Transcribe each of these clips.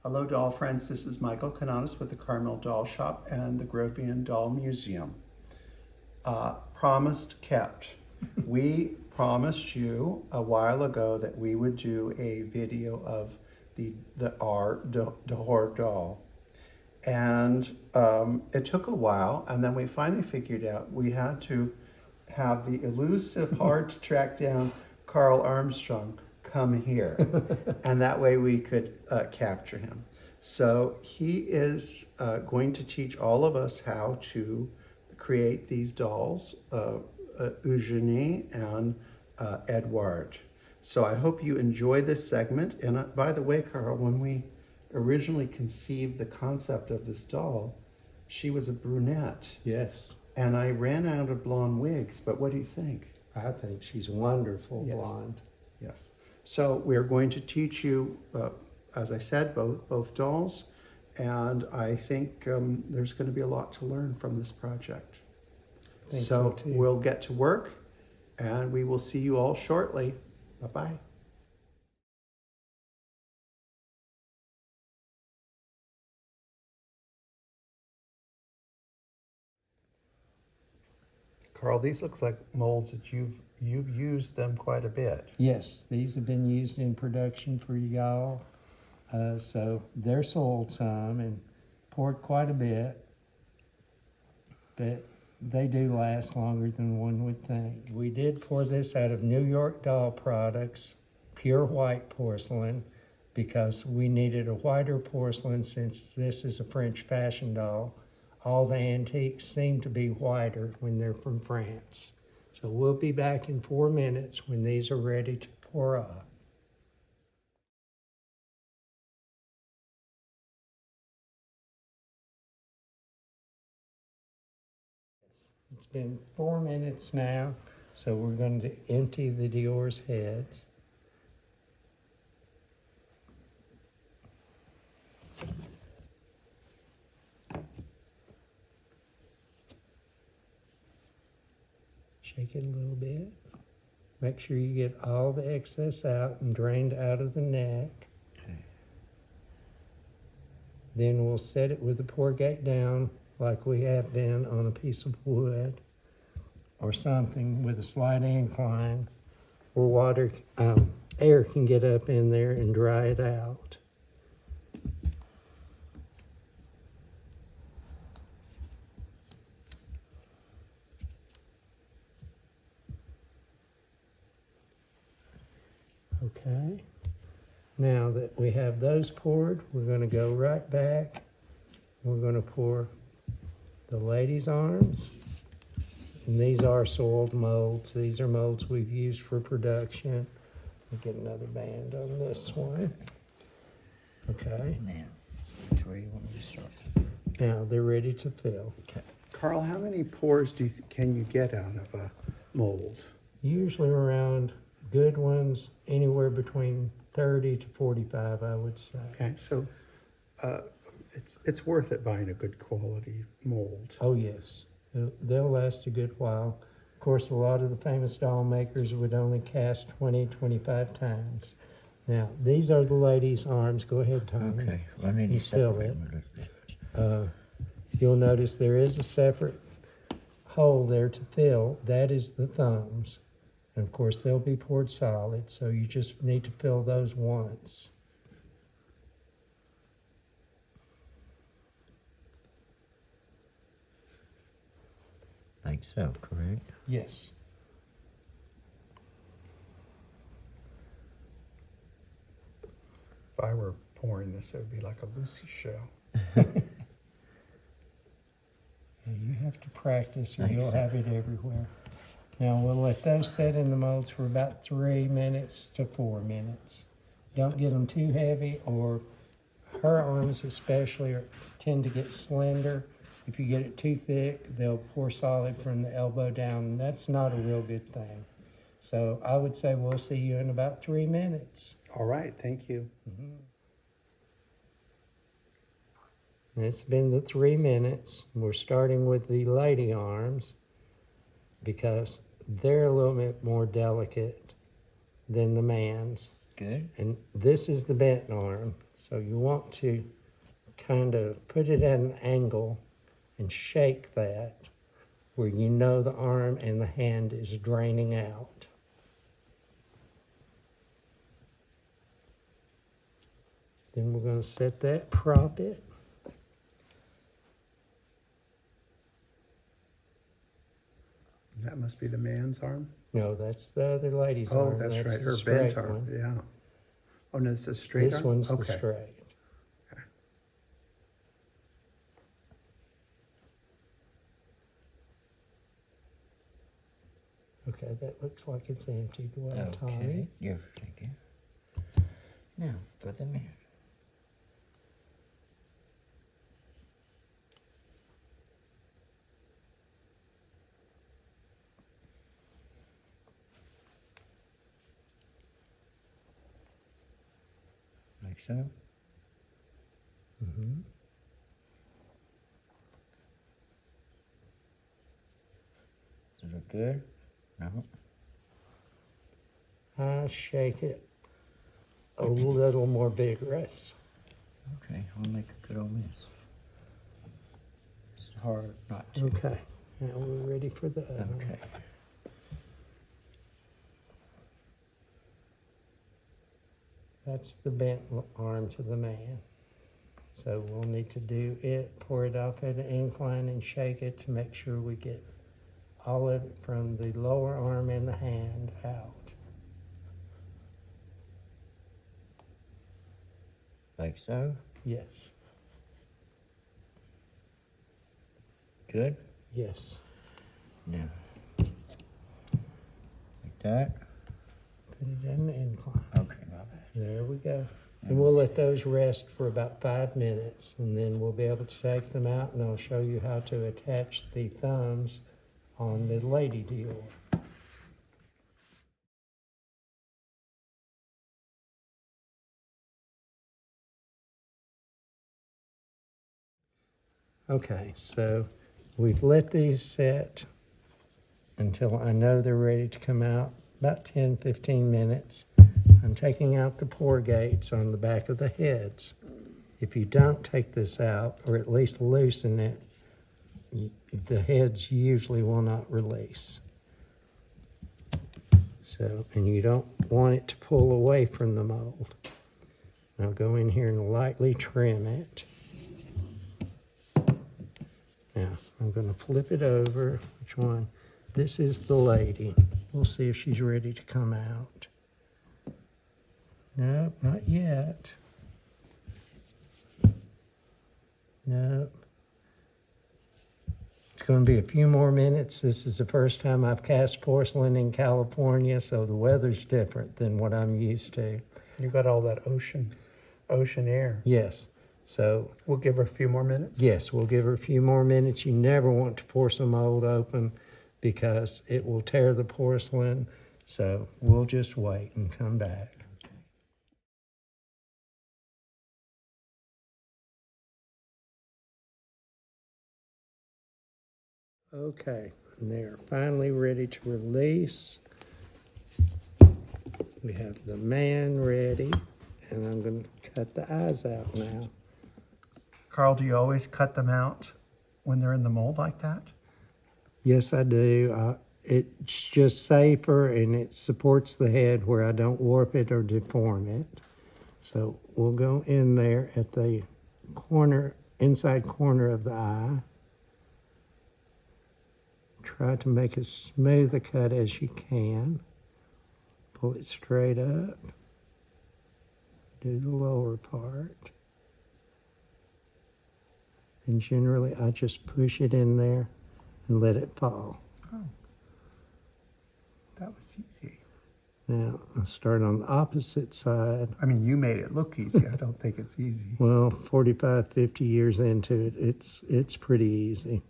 Hello doll friends, this is Michael Canonis with the Carmel Doll Shop and the Grovian Doll Museum. Promised kept. We promised you a while ago that we would do a video of the Dehors doll. And it took a while, and then we finally figured out we had to have the elusive, hard to track down Carl Armstrong come here. And that way we could capture him. So he is going to teach all of us how to create these dolls, Eugenie and Edouard. So I hope you enjoy this segment. And by the way, Carl, when we originally conceived the concept of this doll, she was a brunette. Yes. And I ran out of blonde wigs, but what do you think? I think she's wonderful, Yes. blonde. Yes. So we're going to teach you, as I said, both dolls, and I think there's going to be a lot to learn from this project. So too. We'll get to work, and we will see you all shortly. Bye-bye. Carl, these looks like molds that you've used them quite a bit. Yes, these have been used in production for y'all. So they're sold some and poured quite a bit, but they do last longer than one would think. We did pour this out of New York Doll Products, pure white porcelain, because we needed a whiter porcelain since this is a French fashion doll. All the antiques seem to be whiter when they're from France. So we'll be back in 4 minutes when these are ready to pour off. It's been 4 minutes now, so we're going to empty the Dehors heads. Shake it a little bit. Make sure you get all the excess out and drained out of the neck. Okay. Then we'll set it with the pour gate down like we have been on a piece of wood or something with a slight incline where air can get up in there and dry it out. Okay, now that we have those poured, we're going to go right back. We're going to pour the lady's arms. And these are soiled molds. These are molds we've used for production. We'll get another band on this one. Okay. Now, which way you want me to start? Now they're ready to fill. Okay. Carl, how many pours can you get out of a mold? Usually around, good ones, anywhere between 30 to 45, I would say. Okay, so it's worth it buying a good quality mold. Oh, yes. They'll last a good while. Of course, a lot of the famous doll makers would only cast 20, 25 times. Now, these are the lady's arms. Go ahead, Tommy. Okay, let me You fill separate it. them a little bit. You'll notice there is a separate hole there to fill. That is the thumbs. And of course, they'll be poured solid, so you just need to fill those once. Like so, correct? Yes. If I were pouring this, it would be like a Lucy show. You have to practice or Thanks, you'll sir. have it everywhere. Now we'll let those set in the molds for about 3 minutes to 4 minutes. Don't get them too heavy, or her arms especially tend to get slender. If you get it too thick, they'll pour solid from the elbow down, and that's not a real good thing. So I would say we'll see you in about 3 minutes. All right, thank you. It's been the 3 minutes. We're starting with the lady arms because they're a little bit more delicate than the man's. Good. And this is the bent arm. So you want to kind of put it at an angle and shake that where you know the arm and the hand is draining out. Then we're going to set that, prop it. That must be the man's arm. No, that's the other lady's Oh, arm. that's right, the her bent straight arm, one. yeah. Oh, no, it's a straight This arm? one's the Okay. straight. Okay, that looks like it's empty. Well, Okay, Tommy. you're thinking. Now, put them in. Like so. Mm-hmm. Does it look good? No. I shake it a little more vigorous. Okay, we'll make a good old mess. It's hard not to. Okay, now we're ready for the other one. Okay. That's the bent arm to the man. So we'll need to do it, pour it off at an incline and shake it to make sure we get all of it from the lower arm and the hand out. Like so. Yes, Good. yes. Now. Like that. Put it at an incline. Okay, my bad. There we go. And we'll let those rest for about 5 minutes, and then we'll be able to take them out, and I'll show you how to attach the thumbs on the lady Dior. Okay, so we've let these set until I know they're ready to come out, about 10-15 minutes. I'm taking out the pour gates on the back of the heads. If you don't take this out, or at least loosen it, the heads usually will not release. So, and you don't want it to pull away from the mold. Now go in here and lightly trim it. Now, I'm going to flip it over. Which one? This is the lady. We'll see if she's ready to come out. Nope, not yet. Nope. It's going to be a few more minutes. This is the first time I've cast porcelain in California, so the weather's different than what I'm used to. You got all that ocean air. Yes. So, We'll give her a few more minutes? yes, we'll give her a few more minutes. You never want to force a mold open because it will tear the porcelain. So we'll just wait and come back. Okay, and they're finally ready to release. We have the man ready, and I'm going to cut the eyes out now. Carl, do you always cut them out when they're in the mold like that? Yes, I do. It's just safer, and it supports the head where I don't warp it or deform it. So we'll go in there at the corner, inside corner of the eye. Try to make as smooth a cut as you can. Pull it straight up. Do the lower part. And generally, I just push it in there and let it fall. Oh, that was easy. Now, I'll start on the opposite side. I mean, you made it look easy. I don't think it's easy. Well, 45, 50 years into it, it's pretty easy.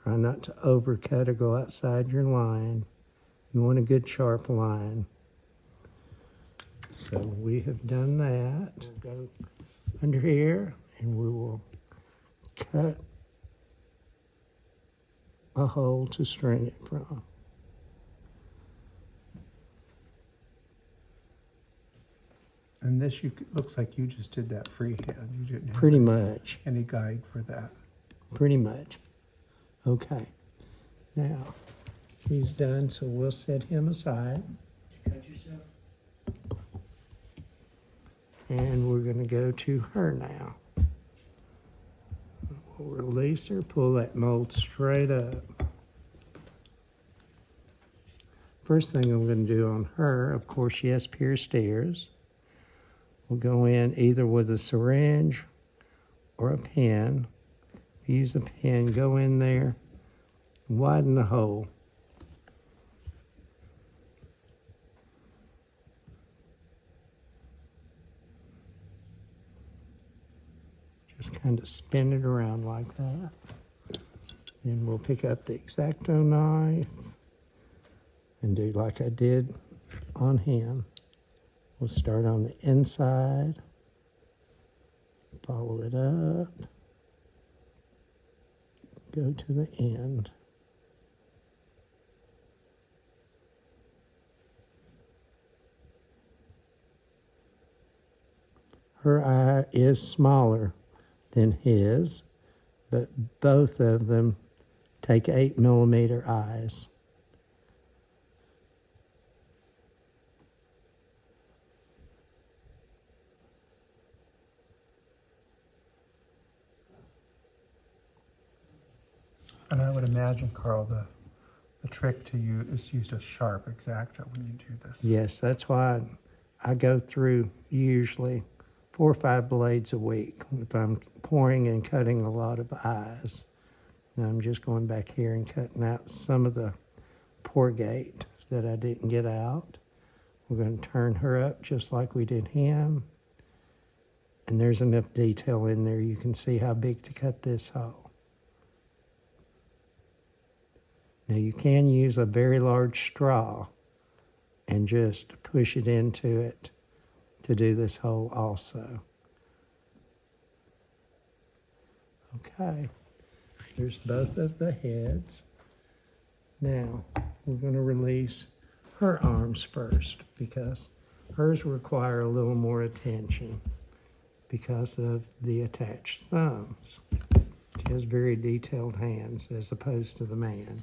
Try not to overcut or go outside your line. You want a good sharp line. So we have done that. We'll go under here and we will cut a hole to string it from. And this looks like you just did that freehand. You didn't have Pretty much. any guide for that. Pretty much. Okay. Now, he's done, so we'll set him aside. Cut yourself? And we're going to go to her now. We'll release her, pull that mold straight up. First thing I'm going to do on her, of course, she has pierced ears. We'll go in either with a syringe or a pen. Use a pen, go in there, widen the hole. Just kind of spin it around like that. Then we'll pick up the X-Acto knife and do like I did on him. We'll start on the inside, follow it up, go to the end. Her eye is smaller than his, but both of them take 8mm eyes. And I would imagine, Carl, the trick to you is use a sharp X-Acto when you do this. Yes, that's why I go through usually 4 or 5 blades a week if I'm pouring and cutting a lot of eyes. And I'm just going back here and cutting out some of the porgate that I didn't get out. We're going to turn her up just like we did him. And there's enough detail in there you can see how big to cut this hole. Now you can use a very large straw and just push it into it to do this hole also. Okay, there's both of the heads. Now we're going to release her arms first because hers require a little more attention because of the attached thumbs. She has very detailed hands as opposed to the man.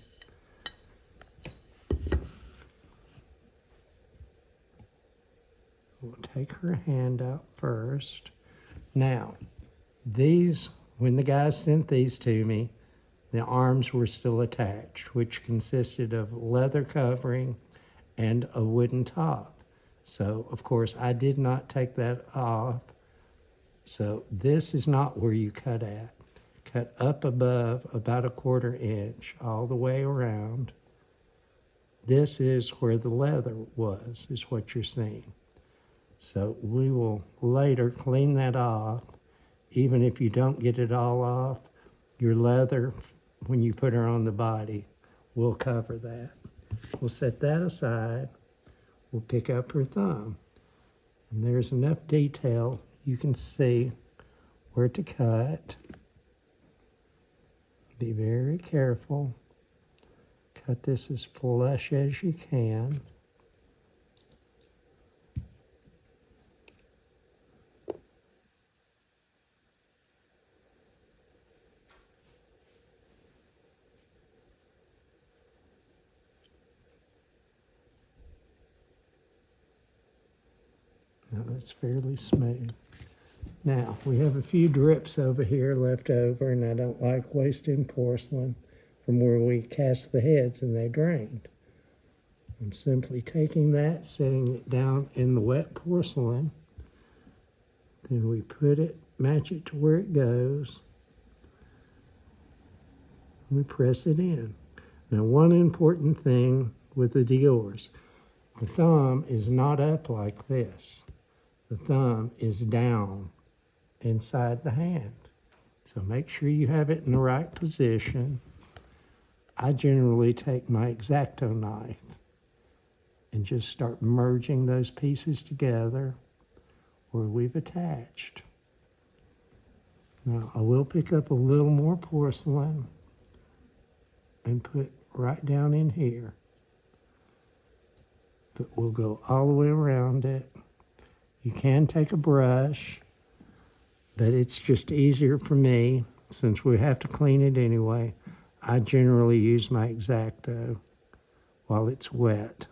We'll take her hand out first. Now, these, when the guy sent these to me, the arms were still attached, which consisted of leather covering and a wooden top. So, of course, I did not take that off. So this is not where you cut at. Cut up above about a 1/4 inch all the way around. This is where the leather was, is what you're seeing. So we will later clean that off. Even if you don't get it all off, your leather, when you put her on the body, will cover that. We'll set that aside. We'll pick up her thumb. And there's enough detail you can see where to cut. Be very careful. Cut this as flush as you can. Now that's fairly smooth. Now, we have a few drips over here left over, and I don't like wasting porcelain from where we cast the heads and they drained. I'm simply taking that, setting it down in the wet porcelain. Then we put it, match it to where it goes. We press it in. Now, one important thing with the Dehors, the thumb is not up like this. The thumb is down inside the hand. So make sure you have it in the right position. I generally take my X-Acto knife and just start merging those pieces together where we've attached. Now I will pick up a little more porcelain and put right down in here. But we'll go all the way around it. You can take a brush, but it's just easier for me since we have to clean it anyway. I generally use my X-Acto while it's wet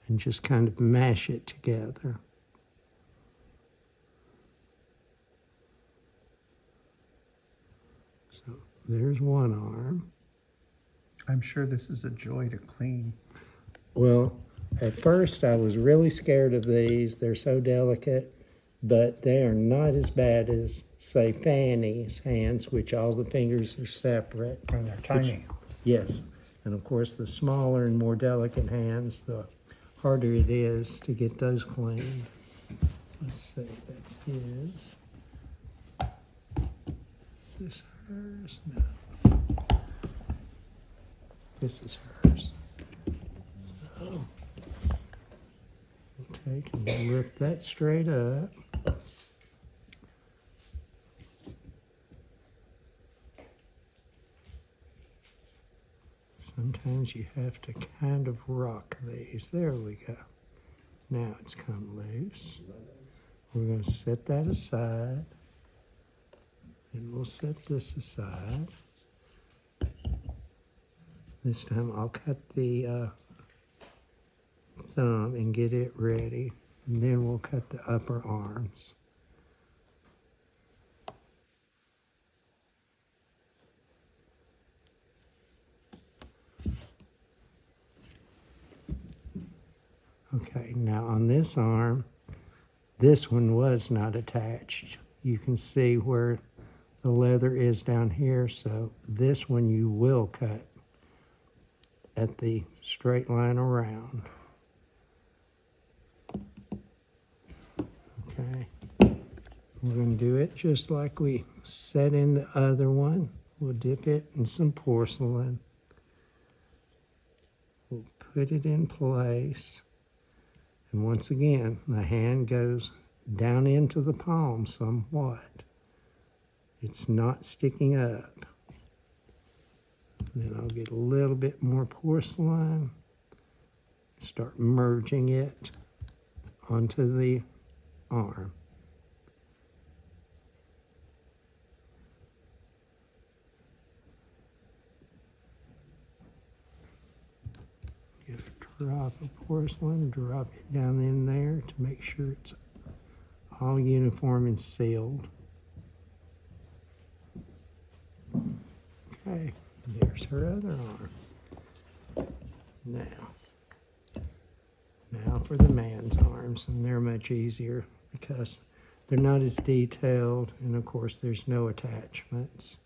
and just kind of mash it together. So there's one arm. I'm sure this is a joy to clean. Well, at first I was really scared of these. They're so delicate, but they are not as bad as, say, Fanny's hands, which all the fingers are separate. And they're tiny. Yes, and of course the smaller and more delicate hands, the harder it is to get those cleaned. Let's see, that's his. Is this hers? No. This is hers. So, we'll take and lift that straight up. Sometimes you have to kind of rock these. There we go. Now it's come loose. We're going to set that aside. And we'll set this aside. This time I'll cut the thumb and get it ready. And then we'll cut the upper arms. Okay, now on this arm, this one was not attached. You can see where the leather is down here, so this one you will cut at the straight line around. Okay, we're going to do it just like we set in the other one. We'll dip it in some porcelain. We'll put it in place. And once again, the hand goes down into the palm somewhat. It's not sticking up. Then I'll get a little bit more porcelain, start merging it onto the arm. Get a drop of porcelain, drop it down in there to make sure it's all uniform and sealed. Okay, there's her other arm. Now for the man's arms, and they're much easier because they're not as detailed, and of course there's no attachments.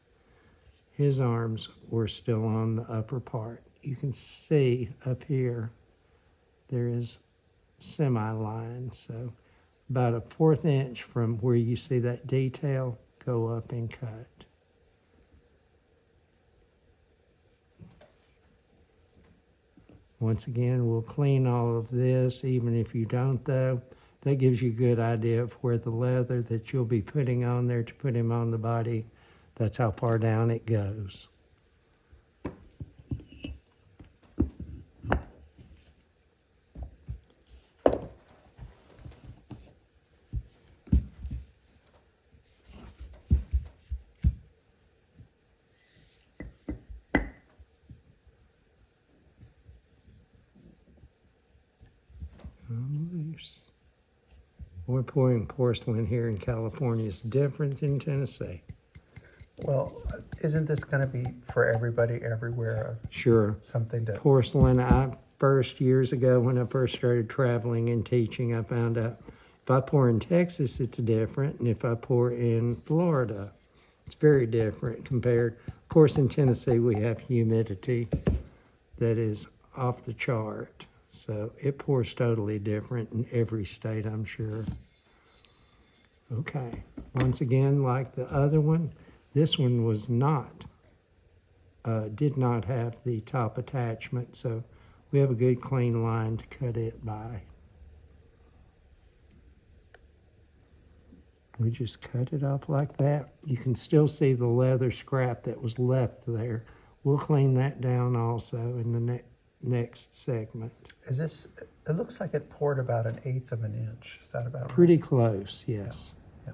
His arms were still on the upper part. You can see up here there is semi-line, so about a 1/4 inch from where you see that detail, go up and cut. Once again, we'll clean all of this, even if you don't though. That gives you a good idea of where the leather that you'll be putting on there to put him on the body, that's how far down it goes. Loose. We're pouring porcelain here in California. It's different than Tennessee. Well, isn't this going to be for everybody everywhere? Sure. Something to... Porcelain, years ago when I first started traveling and teaching, I found out if I pour in Texas, it's different. And if I pour in Florida, it's very different compared. Of course, in Tennessee, we have humidity that is off the chart. So it pours totally different in every state, I'm sure. Okay, once again, like the other one, this one was not, did not have the top attachment, so we have a good clean line to cut it by. We just cut it off like that. You can still see the leather scrap that was left there. We'll clean that down also in the next segment. Is this, it looks like it poured about 1/8 of an inch. Is that about right? Pretty close, yes. Yeah.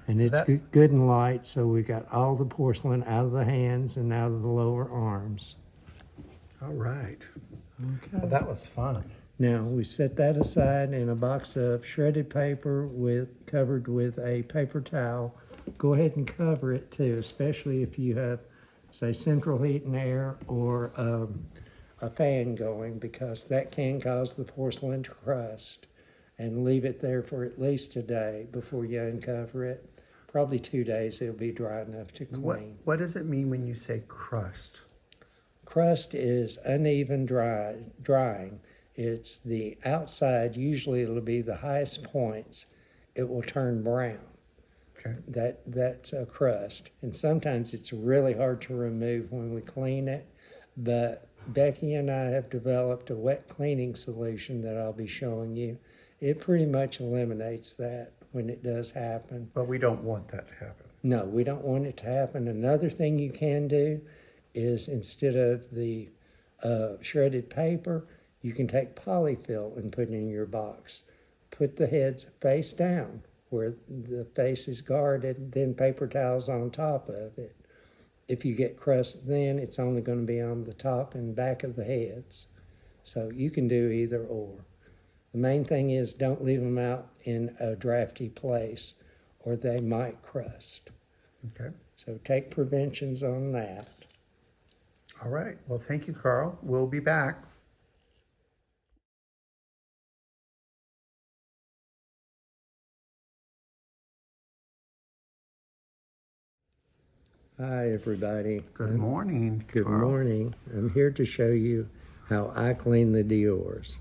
And So it's that- good and light, so we got all the porcelain out of the hands and out of the lower arms. All right. Okay. Well, that was fun. Now we set that aside in a box of shredded paper covered with a paper towel. Go ahead and cover it too, especially if you have, say, central heat and air or a fan going, because that can cause the porcelain to crust. And leave it there for at least a day before you uncover it. Probably 2 days, it'll be dry enough to clean. What does it mean when you say crust? Crust is uneven drying. It's the outside, usually it'll be the highest points. It will turn brown. Okay. That's a crust. And sometimes it's really hard to remove when we clean it. But Becky and I have developed a wet cleaning solution that I'll be showing you. It pretty much eliminates that when it does happen. But we don't want that to happen. No, we don't want it to happen. Another thing you can do is, instead of the shredded paper, you can take polyfill and put it in your box. Put the heads face down where the face is guarded, then paper towels on top of it. If you get crust then, it's only going to be on the top and back of the heads. So you can do either or. The main thing is don't leave them out in a drafty place or they might crust. Okay. So take preventions on that. All right. Well, thank you, Carl. We'll be back. Hi, everybody. Good morning, Good Carl. morning. I'm here to show you how I clean the Dehors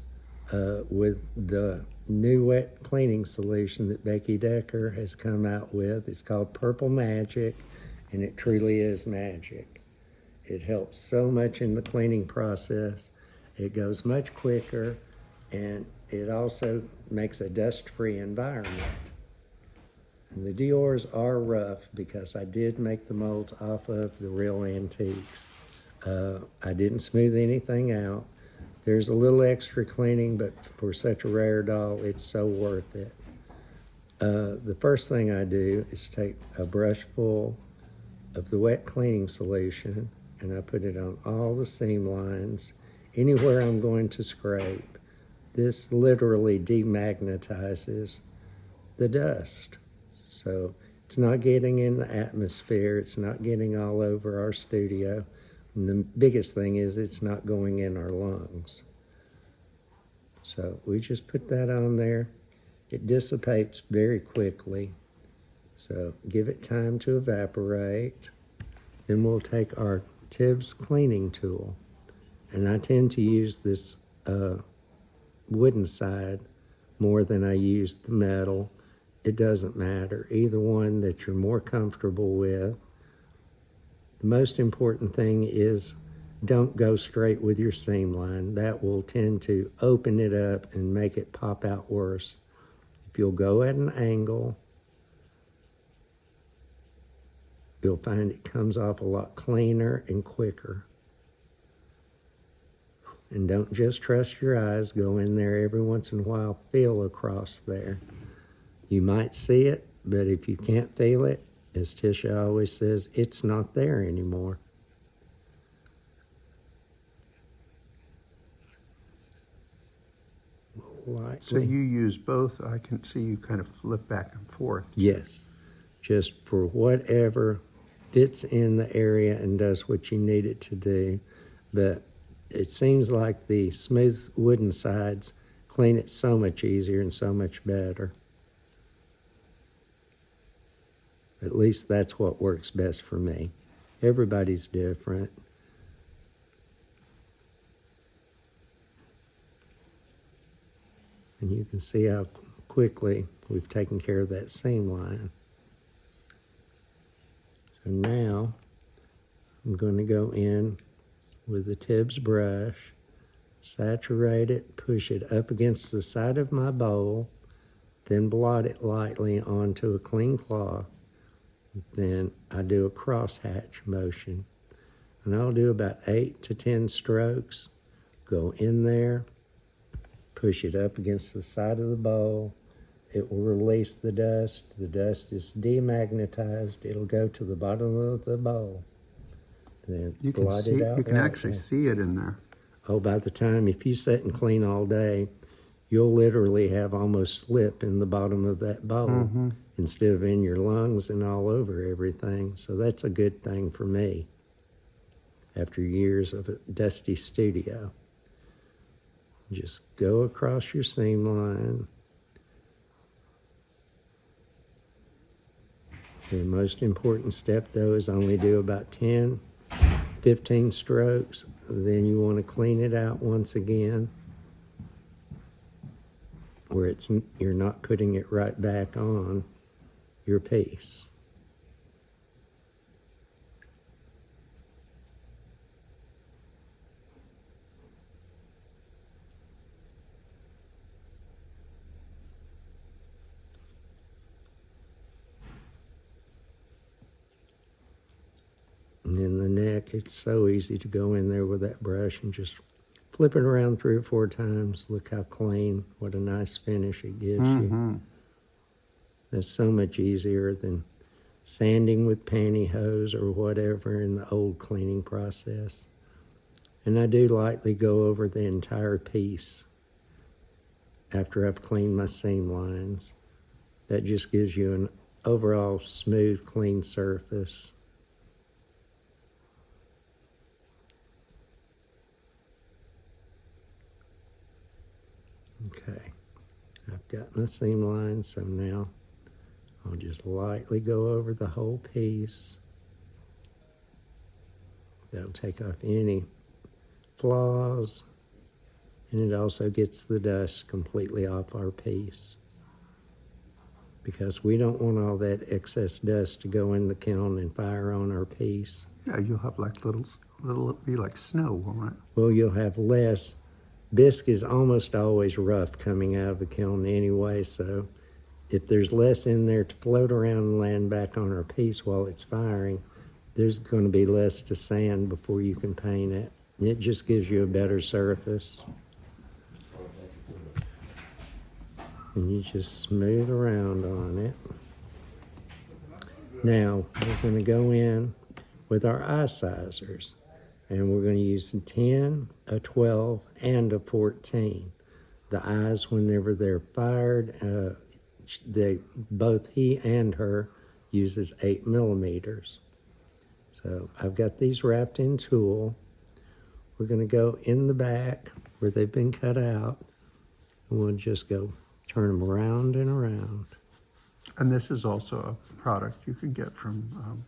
with the new wet cleaning solution that Becky Decker has come out with. It's called Purple Magic, and it truly is magic. It helps so much in the cleaning process. It goes much quicker, and it also makes a dust-free environment. And the Dehors are rough because I did make the molds off of the real antiques. I didn't smooth anything out. There's a little extra cleaning, but for such a rare doll, it's so worth it. The first thing I do is take a brush full of the wet cleaning solution, and I put it on all the seam lines, anywhere I'm going to scrape. This literally demagnetizes the dust. So it's not getting in the atmosphere, it's not getting all over our studio. And the biggest thing is it's not going in our lungs. So we just put that on there. It dissipates very quickly. So give it time to evaporate. Then we'll take our Tibbs cleaning tool. And I tend to use this wooden side more than I use the metal. It doesn't matter, either one that you're more comfortable with. The most important thing is don't go straight with your seam line. That will tend to open it up and make it pop out worse. If you'll go at an angle, you'll find it comes off a lot cleaner and quicker. And don't just trust your eyes. Go in there every once in a while, feel across there. You might see it, but if you can't feel it, as Tisha always says, it's not there anymore. Lightly. So you use both. I can see you kind of flip back and forth. Yes, just for whatever fits in the area and does what you need it to do. But it seems like the smooth wooden sides clean it so much easier and so much better. At least that's what works best for me. Everybody's different. And you can see how quickly we've taken care of that seam line. So now I'm going to go in with the Tibbs brush, saturate it, push it up against the side of my bowl, then blot it lightly onto a clean cloth. Then I do a crosshatch motion, and I'll do about 8 to 10 strokes go in there, push it up against the side of the bowl. It will release the dust. The dust is demagnetized. It'll go to the bottom of the bowl. Then You can blot see, it out you can lightly. actually see it in there. Oh, by the time, if you sit and clean all day, you'll literally have almost slip in the bottom of that bowl instead of in your lungs and all over everything. So that's a good thing for me after years of a dusty studio. Just go across your seam line. The most important step, though, is only do about 10, 15 strokes. Then you want to clean it out once again, where you're not putting it right back on your piece. And then the neck, it's so easy to go in there with that brush and just flip it around 3 or 4 times. Look how clean, what a nice finish it gives you. That's so much easier than sanding with pantyhose or whatever in the old cleaning process. And I do lightly go over the entire piece after I've cleaned my seam lines. That just gives you an overall smooth, clean surface. Okay, I've got my seam line, so now I'll just lightly go over the whole piece. That'll take off any flaws, and it also gets the dust completely off our piece, because we don't want all that excess dust to go in the kiln and fire on our piece. Yeah, you'll have like little, it'll be like snow, won't it? Well, you'll have less. Bisque is almost always rough coming out of the kiln anyway, so if there's less in there to float around and land back on our piece while it's firing, there's going to be less to sand before you can paint it. It just gives you a better surface. And you just smooth around on it. Now, we're going to go in with our eye sizers. And we're going to use a 10, a 12, and a 14. The eyes, whenever they're fired, both he and her uses 8 millimeters. So I've got these wrapped in tulle. We're going to go in the back where they've been cut out, and we'll just go turn them around and around. And this is also a product you can get from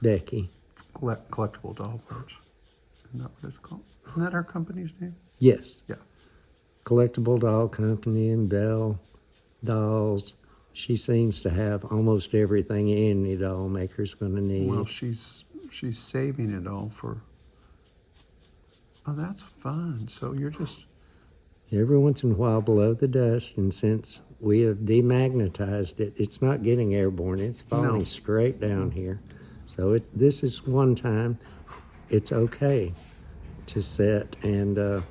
Becky. Collectible Doll Parts. Isn't that what it's called? Isn't that our company's name? Yes. Yeah. Collectible Doll Company and Bell Dolls. She seems to have almost everything any doll maker's going to need. Well, she's saving it all for. Oh, that's fun. So you're just. Every once in a while below the dust, and since we have demagnetized it, it's not getting airborne. It's falling straight down here. So this is one time. It's okay to set and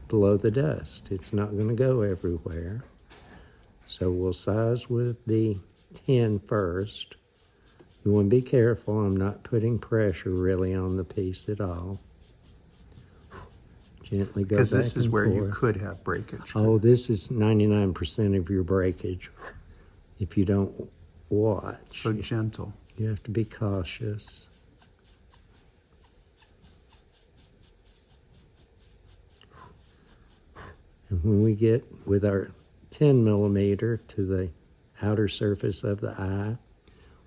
below the dust. It's not going to go everywhere. So we'll size with the 10 first. You want to be careful. I'm not putting pressure really on the piece at all. Gently go back and forth. Because this is where you could have breakage. Oh, this is 99% of your breakage if you don't watch. So gentle. You have to be cautious. And when we get with our 10 millimeter to the outer surface of the eye,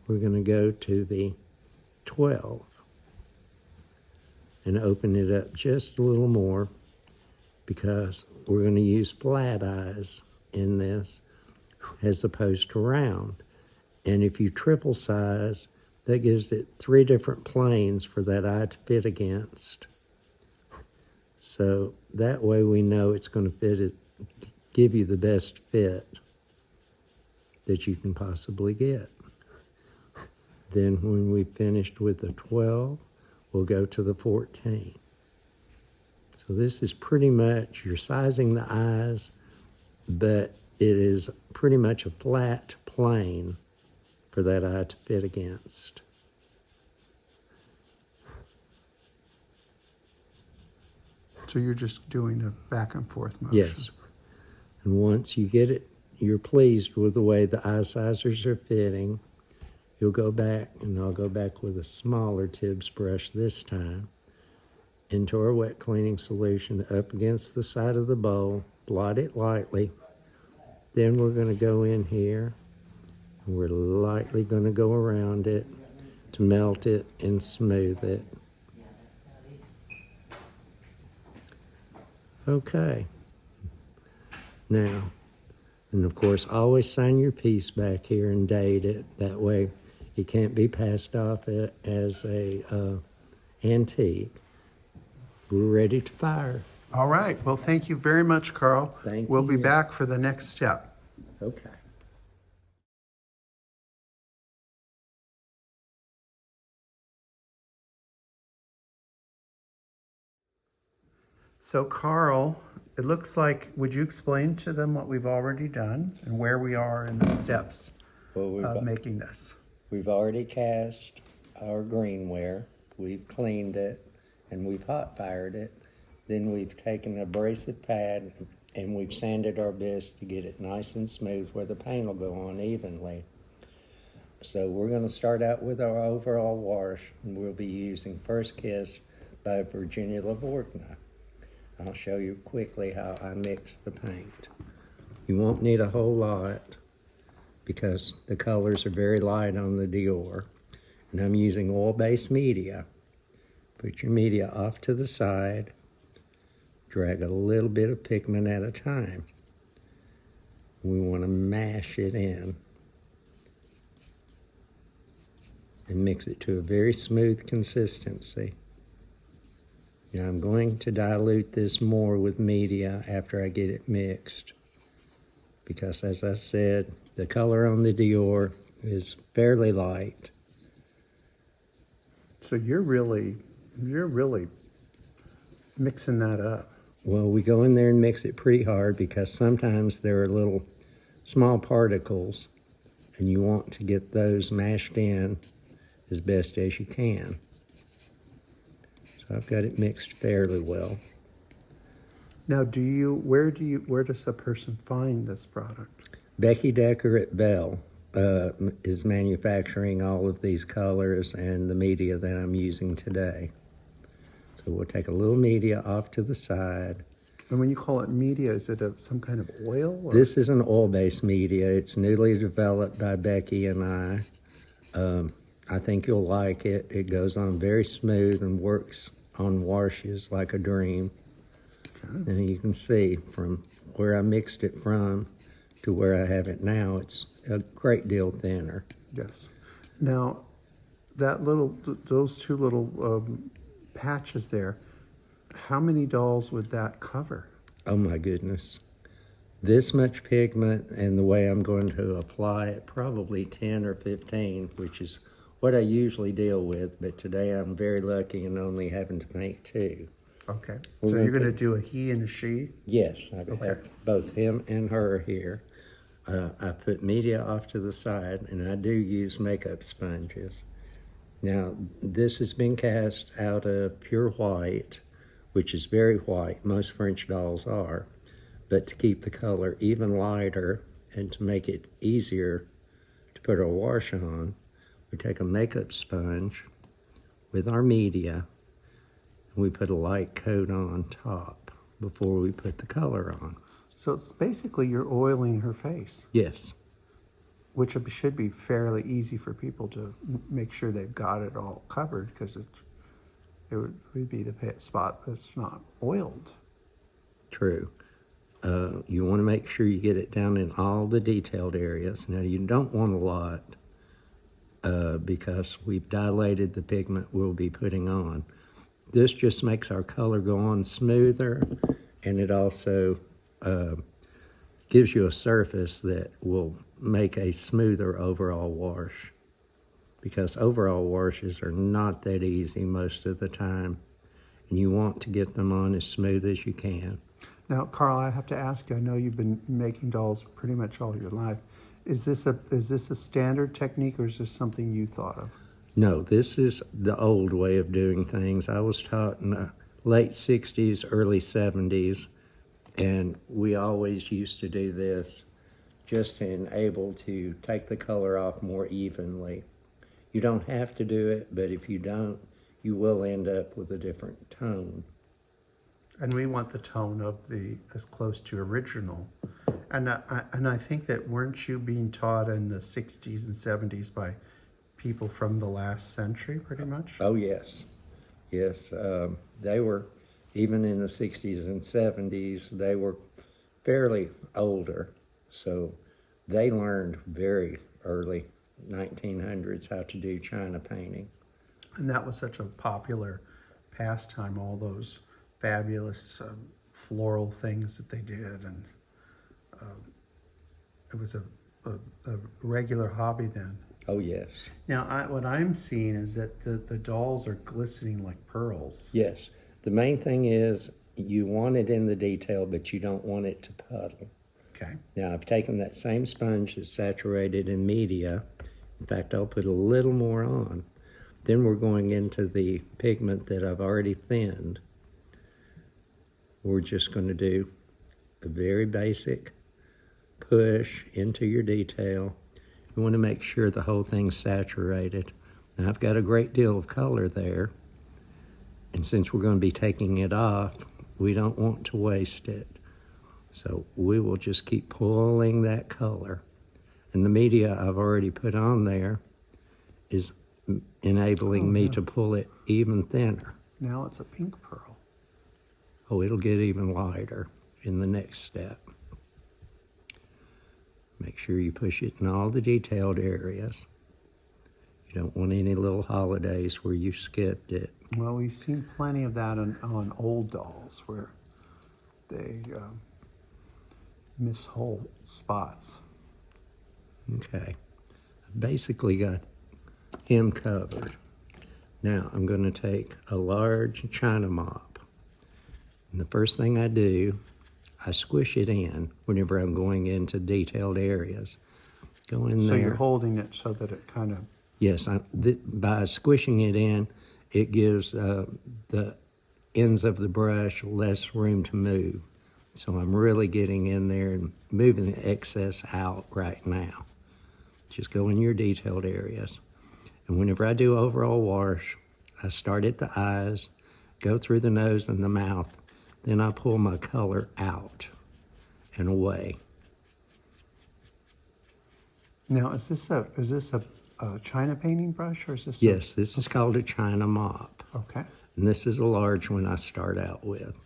we're going to go to the 12 and open it up just a little more, because we're going to use flat eyes in this as opposed to round. And if you triple size, that gives it 3 different planes for that eye to fit against. So that way we know it's going to fit it, give you the best fit that you can possibly get. Then when we've finished with the 12, we'll go to the 14. So So this is pretty much, you're sizing the eyes, but it is pretty much a flat plane for that eye to fit against. So you're just doing a back and forth motion? Yes. And once you get it, you're pleased with the way the eye sizers are fitting, you'll go back, and I'll go back with a smaller Tibbs brush this time, into our wet cleaning solution up against the side of the bowl, blot it lightly. Then we're going to go in here, and we're lightly going to go around it to melt it and smooth it. Okay. Now, and of course, always sign your piece back here and date it. That way, it can't be passed off as a antique. We're ready to fire. All right. Well, thank you very much, Carl. Thank We'll be you. back for the next step. Okay. So, Carl, it looks like, would you explain to them what we've already done and where we are in the steps Well, of making this? we've already cast our greenware. We've cleaned it, and we've hot fired it. Then we've taken an abrasive pad and we've sanded our best to get it nice and smooth where the paint will go on evenly. So we're going to start out with our overall wash, and we'll be using First Kiss by Eugenie and Edouard Dehors. I'll show you quickly how I mix the paint. You won't need a whole lot because the colors are very light on the Dehors. And I'm using oil-based media. Put your media off to the side. Drag a little bit of pigment at a time. We want to mash it in and mix it to a very smooth consistency. Now I'm going to dilute this more with media after I get it mixed, because as I said, the color on the Dehors is fairly light. So you're really mixing that up. Well, we go in there and mix it pretty hard because sometimes there are little small particles and you want to get those mashed in as best as you can. So I've got it mixed fairly well. Now, where does a person find this product? Becky Decker at Bell is manufacturing all of these colors and the media that I'm using today. So we'll take a little media off to the side. And when you call it media, is it some kind of oil? Or? This is an oil-based media. It's newly developed by Becky and I think you'll like it. It goes on very smooth and works on washes like a dream. Okay. And you can see from where I mixed it from to where I have it now, it's a great deal thinner. Yes. Now, those two little patches there, how many dolls would that cover? Oh my goodness. This much pigment, and the way I'm going to apply it, probably 10 or 15, which is what I usually deal with, but today I'm very lucky and only having to paint 2. Okay. So you're going to do a he and a she? Yes, I have both him and her here. I put media off to the side, and I do use makeup sponges. Now, this has been cast out of pure white, which is very white. Most French dolls are. But to keep the color even lighter and to make it easier to put our wash on, we take a makeup sponge with our media, and we put a light coat on top before we put the color on. So it's basically you're oiling her face. Yes. Which should be fairly easy for people to make sure they've got it all covered, because it would be the spot that's not oiled. True. You want to make sure you get it down in all the detailed areas. Now, you don't want a lot because we've dilated the pigment we'll be putting on. This just makes our color go on smoother, and it also gives you a surface that will make a smoother overall wash, because overall washes are not that easy most of the time, and you want to get them on as smooth as you can. Now, Carl, I have to ask you, I know you've been making dolls pretty much all your life. Is this a standard technique, or is this something you thought of? No, this is the old way of doing things. I was taught in the late 60s, early 70s, and we always used to do this just to enable to take the color off more evenly. You don't have to do it, but if you don't, you will end up with a different tone. And we want the tone of as close to original. And I think that weren't you being taught in the 60s and 70s by people from the last century, pretty much? Oh, yes. Yes, they were, even in the 60s and 70s, they were fairly older. So they learned very early, 1900s, how to do China painting. And that was such a popular pastime, all those fabulous floral things that they did. And it was a regular hobby then. Oh, yes. Now, what I'm seeing is that the dolls are glistening like pearls. Yes. The main thing is you want it in the detail, but you don't want it to puddle. Okay. Now, I've taken that same sponge that's saturated in media. In fact, I'll put a little more on. Then we're going into the pigment that I've already thinned. We're just going to do a very basic push into your detail. You want to make sure the whole thing's saturated. Now, I've got a great deal of color there, and since we're going to be taking it off, we don't want to waste it. So we will just keep pulling that color. And the media I've already put on there is enabling me to pull it even thinner. Now it's a pink pearl. Oh, it'll get even lighter in the next step. Make sure you push it in all the detailed areas. You don't want any little holidays where you skipped it. Well, we've seen plenty of that on old dolls where they miss whole spots. Okay. I basically got him covered. Now I'm going to take a large China mop. And the first thing I do, I squish it in whenever I'm going into detailed areas. Go in there. So you're holding it so that it kind of... Yes, by squishing it in, it gives the ends of the brush less room to move. So I'm really getting in there and moving the excess out right now. Just go in your detailed areas. And whenever I do overall wash, I start at the eyes, go through the nose and the mouth, then I pull my color out and away. Now, is this a China painting brush, or is this? Yes, this is called a China mop. Okay. And this is a large one I start out with.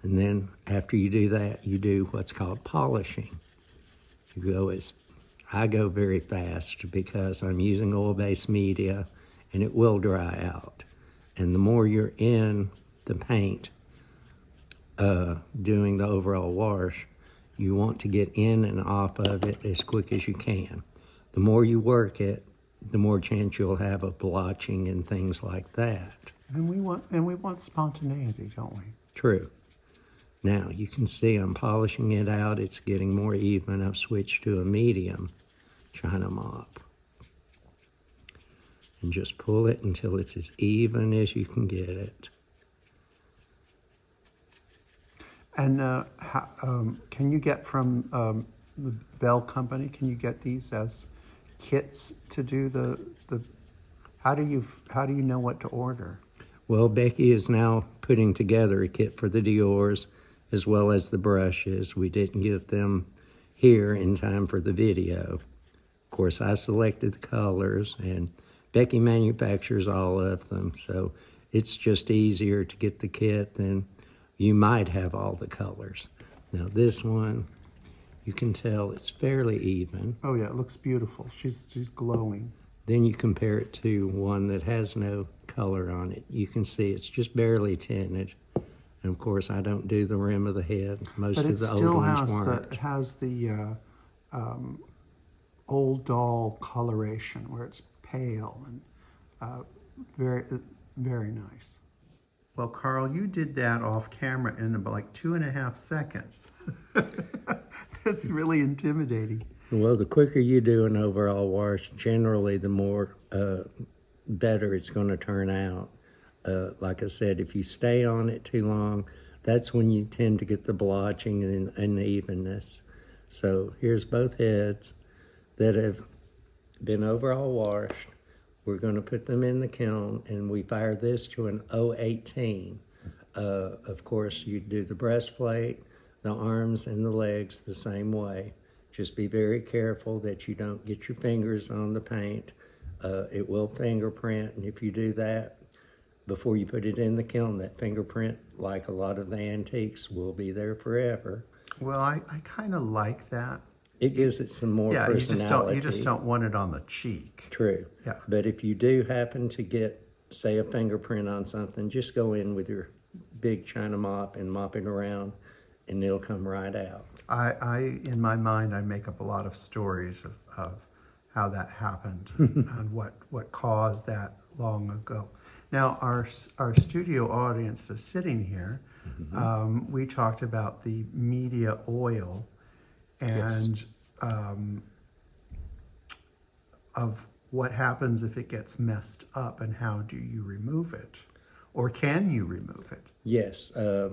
And then after you do that, you do what's called polishing. I go very fast because I'm using oil-based media and it will dry out. And the more you're in the paint doing the overall wash, you want to get in and off of it as quick as you can. The more you work it, the more chance you'll have of blotching and things like that. And we want spontaneity, don't we? True. Now you can see I'm polishing it out. It's getting more even. I've switched to a medium China mop. And just pull it until it's as even as you can get it. And can you get from the Bell Company, can you get these as kits to do the how do you know what to order? Well, Becky is now putting together a kit for the Dehors as well as the brushes. We didn't get them here in time for the video. Of course, I selected the colors, and Becky manufactures all of them, so it's just easier to get the kit than you might have all the colors. Now this one, you can tell it's fairly even. Oh yeah, it looks beautiful. She's glowing. Then you compare it to one that has no color on it. You can see it's just barely tinted. And of course, I don't do the rim of the head. Most of the old ones weren't. It has the old doll coloration where it's pale and Very, very nice. Well, Carl, you did that off camera in about like 2.5 seconds. That's really intimidating. Well, the quicker you do an overall wash, generally the more better it's going to turn out. Like I said, if you stay on it too long, that's when you tend to get the blotching and unevenness. So here's both heads that have been overall washed. We're going to put them in the kiln, and we fire this to an 018. Of course, you do the breastplate, the arms, and the legs the same way. Just be very careful that you don't get your fingers on the paint. It will fingerprint, and if you do that before you put it in the kiln, that fingerprint, like a lot of the antiques, will be there forever. Well, I kind of like that. It gives it some more personality. You just don't want it on the cheek. True. Yeah. But if you do happen to get, say, a fingerprint on something, just go in with your big China mop and mop it around, and it'll come right out. In my mind, I make up a lot of stories of how that happened and what caused that long ago. Now, our studio audience is sitting here. We talked about the media oil and Yes. Of what happens if it gets messed up and how do you remove it? Or can you remove it? Yes. A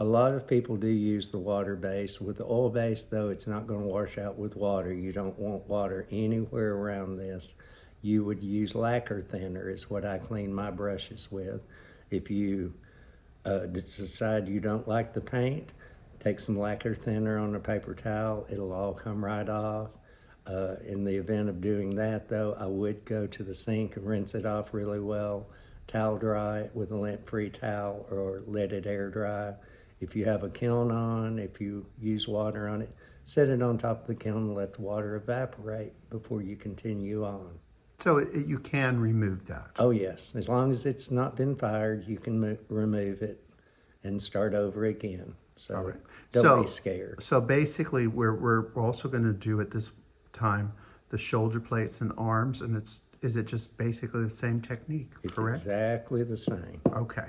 lot of people do use the water base. With the oil base, though, it's not going to wash out with water. You don't want water anywhere around this. You would use lacquer thinner is what I clean my brushes with. If you decide you don't like the paint, take some lacquer thinner on a paper towel. It'll all come right off. In the event of doing that, though, I would go to the sink and rinse it off really well. Towel dry it with a lint-free towel or let it air dry. If you have a kiln on, if you use water on it, set it on top of the kiln and let the water evaporate before you continue on. So you can remove that. Oh yes, as long as it's not been fired, you can remove it and start over again. So All right. don't be scared. So basically, we're also going to do at this time the shoulder plates and arms, and is it just basically the same technique? It's correct? exactly the same. Okay.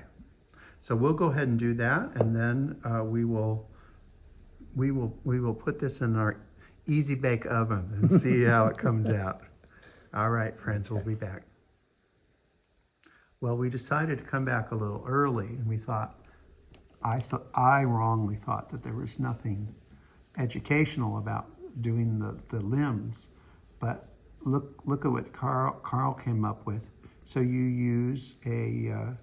So we'll go ahead and do that, and then we will put this in our easy bake oven and see how it comes out. All right, friends, we'll be back. Well, we decided to come back a little early, and we thought, I wrongly thought that there was nothing educational about doing the limbs, but look at what Carl came up with. So you use I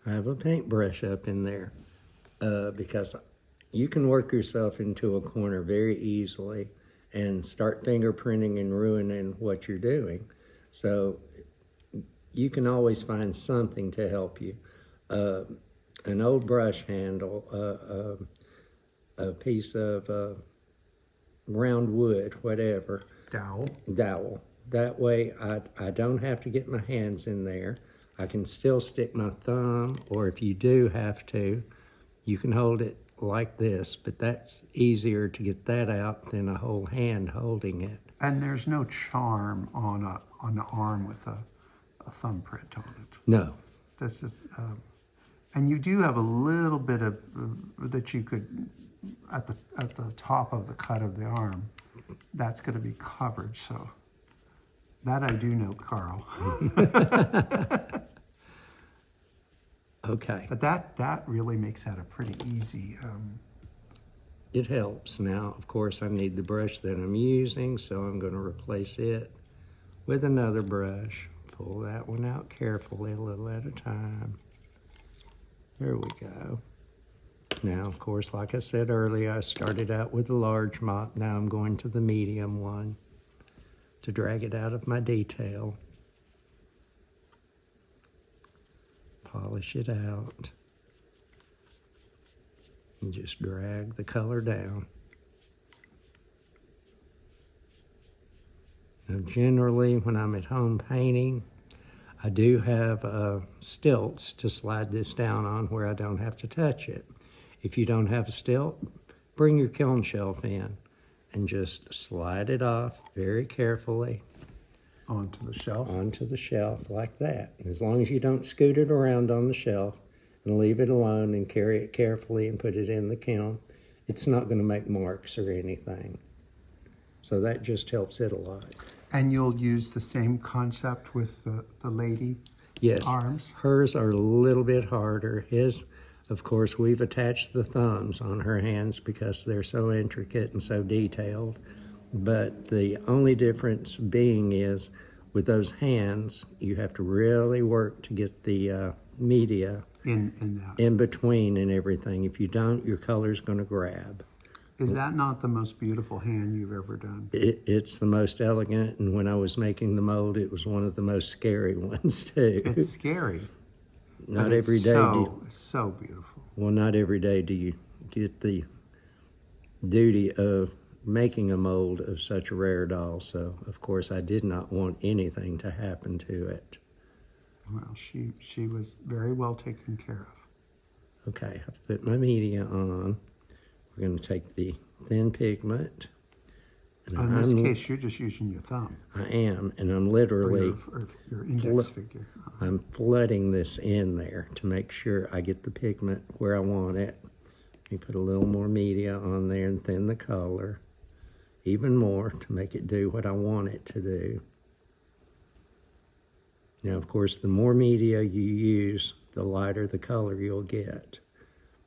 have a paintbrush up in there because you can work yourself into a corner very easily and start fingerprinting and ruining what you're doing. So you can always find something to help you. An old brush handle, a piece of round wood, whatever. Dowel. That way I don't have to get my hands in there. I can still stick my thumb, or if you do have to, you can hold it like this, but that's easier to get that out than a whole hand holding it. And there's no charm on the arm with a thumbprint on it. No. That's just, and you do have a little bit of that you could at the top of the cut of the arm. That's going to be covered, so that I do know, Carl. Okay. But that really makes that a pretty easy. It helps. Now, of course, I need the brush that I'm using, so I'm going to replace it with another brush. Pull that one out carefully, a little at a time. There we go. Now, of course, like I said earlier, I started out with the large mop. Now I'm going to the medium one to drag it out of my detail. Polish it out. And just drag the color down. Now, generally, when I'm at home painting, I do have stilts to slide this down on where I don't have to touch it. If you don't have a stilt, bring your kiln shelf in and just slide it off very carefully. onto the shelf. onto the shelf like that. As long as you don't scoot it around on the shelf and leave it alone and carry it carefully and put it in the kiln, it's not going to make marks or anything. So that just helps it a lot. And you'll use the same concept with the lady Yes, arms? hers are a little bit harder. His, of course, we've attached the thumbs on her hands because they're so intricate and so detailed. But the only difference being is with those hands, you have to really work to get the media In that. in between and everything. If you don't, your color's going to grab. Is that not the most beautiful hand you've ever done? It's the most elegant, and when I was making the mold, it was one of the most scary ones too. It's scary. Not but it's every day so beautiful. well, not every day do you get the duty of making a mold of such a rare doll. So, of course, I did not want anything to happen to it. Well, she was very well taken care of. Okay, I've put my media on. We're going to take the thin pigment. And In this case, you're just using your thumb. I am, and I'm Or literally, your index figure. I'm flooding this in there to make sure I get the pigment where I want it. You put a little more media on there and thin the color even more to make it do what I want it to do. Now, of course, the more media you use, the lighter the color you'll get.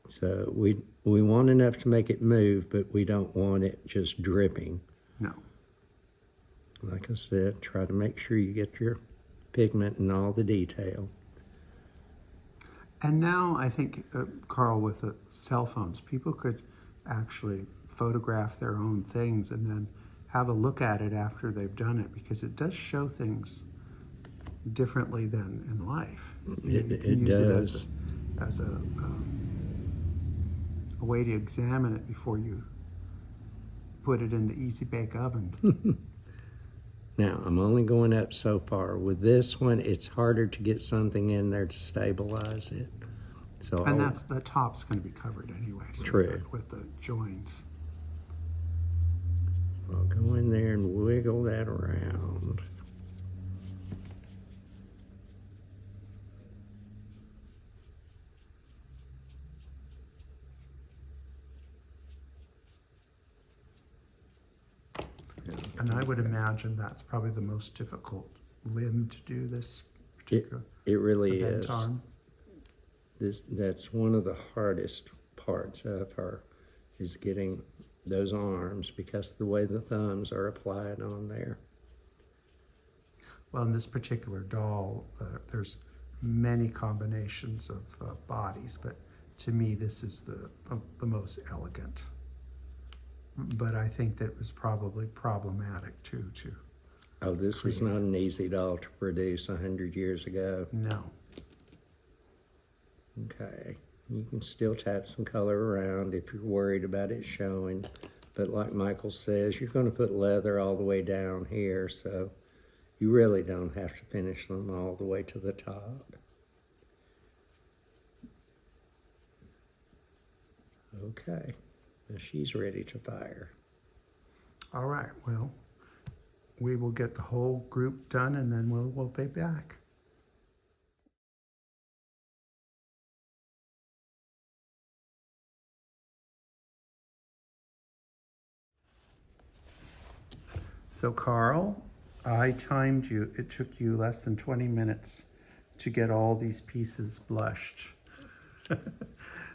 So we want enough to make it move, but we don't want it just dripping. No. Like I said, try to make sure you get your pigment and all the detail. And now I think, Carl, with the cell phones, people could actually photograph their own things and then have a look at it after they've done it, because it does show things differently than in life. It does. As a way to examine it before you put it in the easy bake oven. Now, I'm only going up so far. With this one, it's harder to get something in there to stabilize it. So And the top's going to be covered anyway. So True. With the joints. I'll go in there and wiggle that around. And I would imagine that's probably the most difficult limb to do this It, particular it really event is. on. That's one of the hardest parts of her, is getting those arms, because the way the thumbs are applied on there. Well, in this particular doll, there's many combinations of bodies, but to me, this is the most elegant. But I think that it was probably problematic too. Oh, this was not an easy doll to produce 100 years ago. No. Okay, you can still tap some color around if you're worried about it showing. But like Michael says, you're going to put leather all the way down here, so you really don't have to finish them all the way to the top. Okay, now she's ready to fire. All right, well, we will get the whole group done and then we'll be back. So Carl, I timed you. It took you less than 20 minutes to get all these pieces blushed.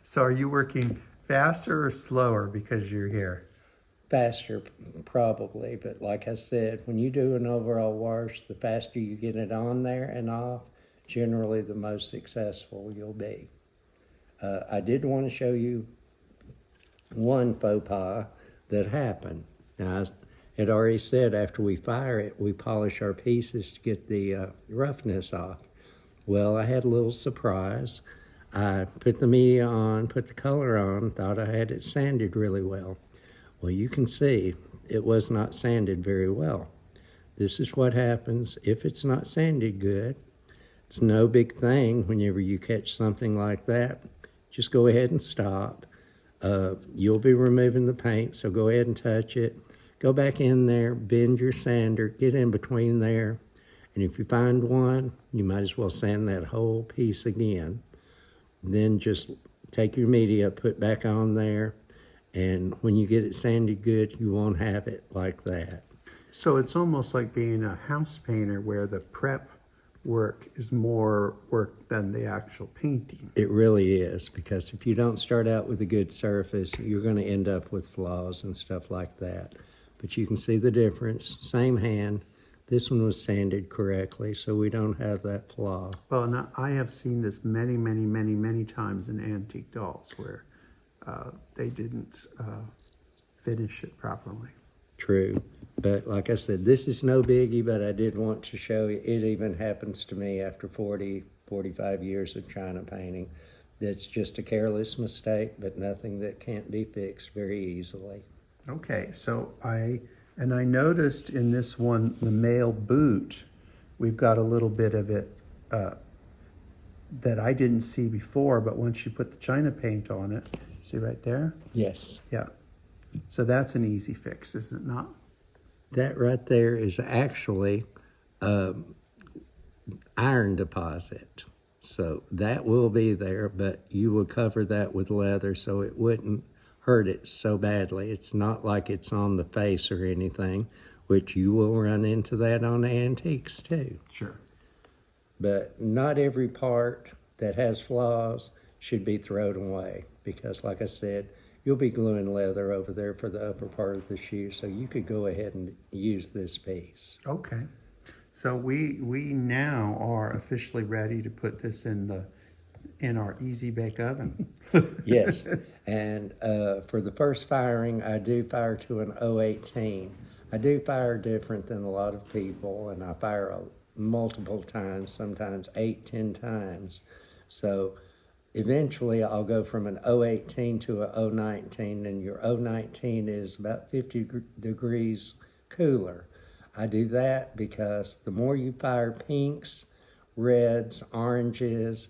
So are you working faster or slower because you're here? Faster, probably, but like I said, when you do an overall wash, the faster you get it on there and off, generally the most successful you'll be. I did want to show you one faux pas that happened. Now, I had already said after we fire it, we polish our pieces to get the roughness off. Well, I had a little surprise. I put the media on, put the color on, thought I had it sanded really well. Well, you can see it was not sanded very well. This is what happens if it's not sanded good. It's no big thing whenever you catch something like that. Just go ahead and stop. You'll be removing the paint, so go ahead and touch it. Go back in there, bend your sander, get in between there, And if you find one, you might as well sand that whole piece again. Then just take your media, put back on there, and when you get it sanded good, you won't have it like that. So it's almost like being a house painter where the prep work is more work than the actual painting. It really is, because if you don't start out with a good surface, you're going to end up with flaws and stuff like that. But you can see the difference. Same hand. This one was sanded correctly, so we don't have that flaw. Well, and I have seen this many, many, many, many times in antique dolls where they didn't finish it properly. True. But like I said, this is no biggie, but I did want to show you. It even happens to me after 40, 45 years of China painting. That's just a careless mistake, but nothing that can't be fixed very easily. Okay, so I noticed in this one, the male boot, we've got a little bit of it that I didn't see before, but once you put the China paint on it, see right there? Yes. Yeah. So that's an easy fix, is it not? That right there is actually iron deposit. So that will be there, but you will cover that with leather so it wouldn't hurt it so badly. It's not like it's on the face or anything, which you will run into that on antiques too. Sure. But not every part that has flaws should be thrown away, because like I said, you'll be gluing leather over there for the upper part of the shoe, so you could go ahead and use this piece. Okay. So we now are officially ready to put this in our easy bake oven. Yes, and for the first firing, I do fire to an 018. I do fire different than a lot of people, and I fire multiple times, sometimes 8-10 times. So eventually I'll go from an 018 to a 019, and your 019 is about 50 degrees cooler. I do that because the more you fire pinks, reds, oranges,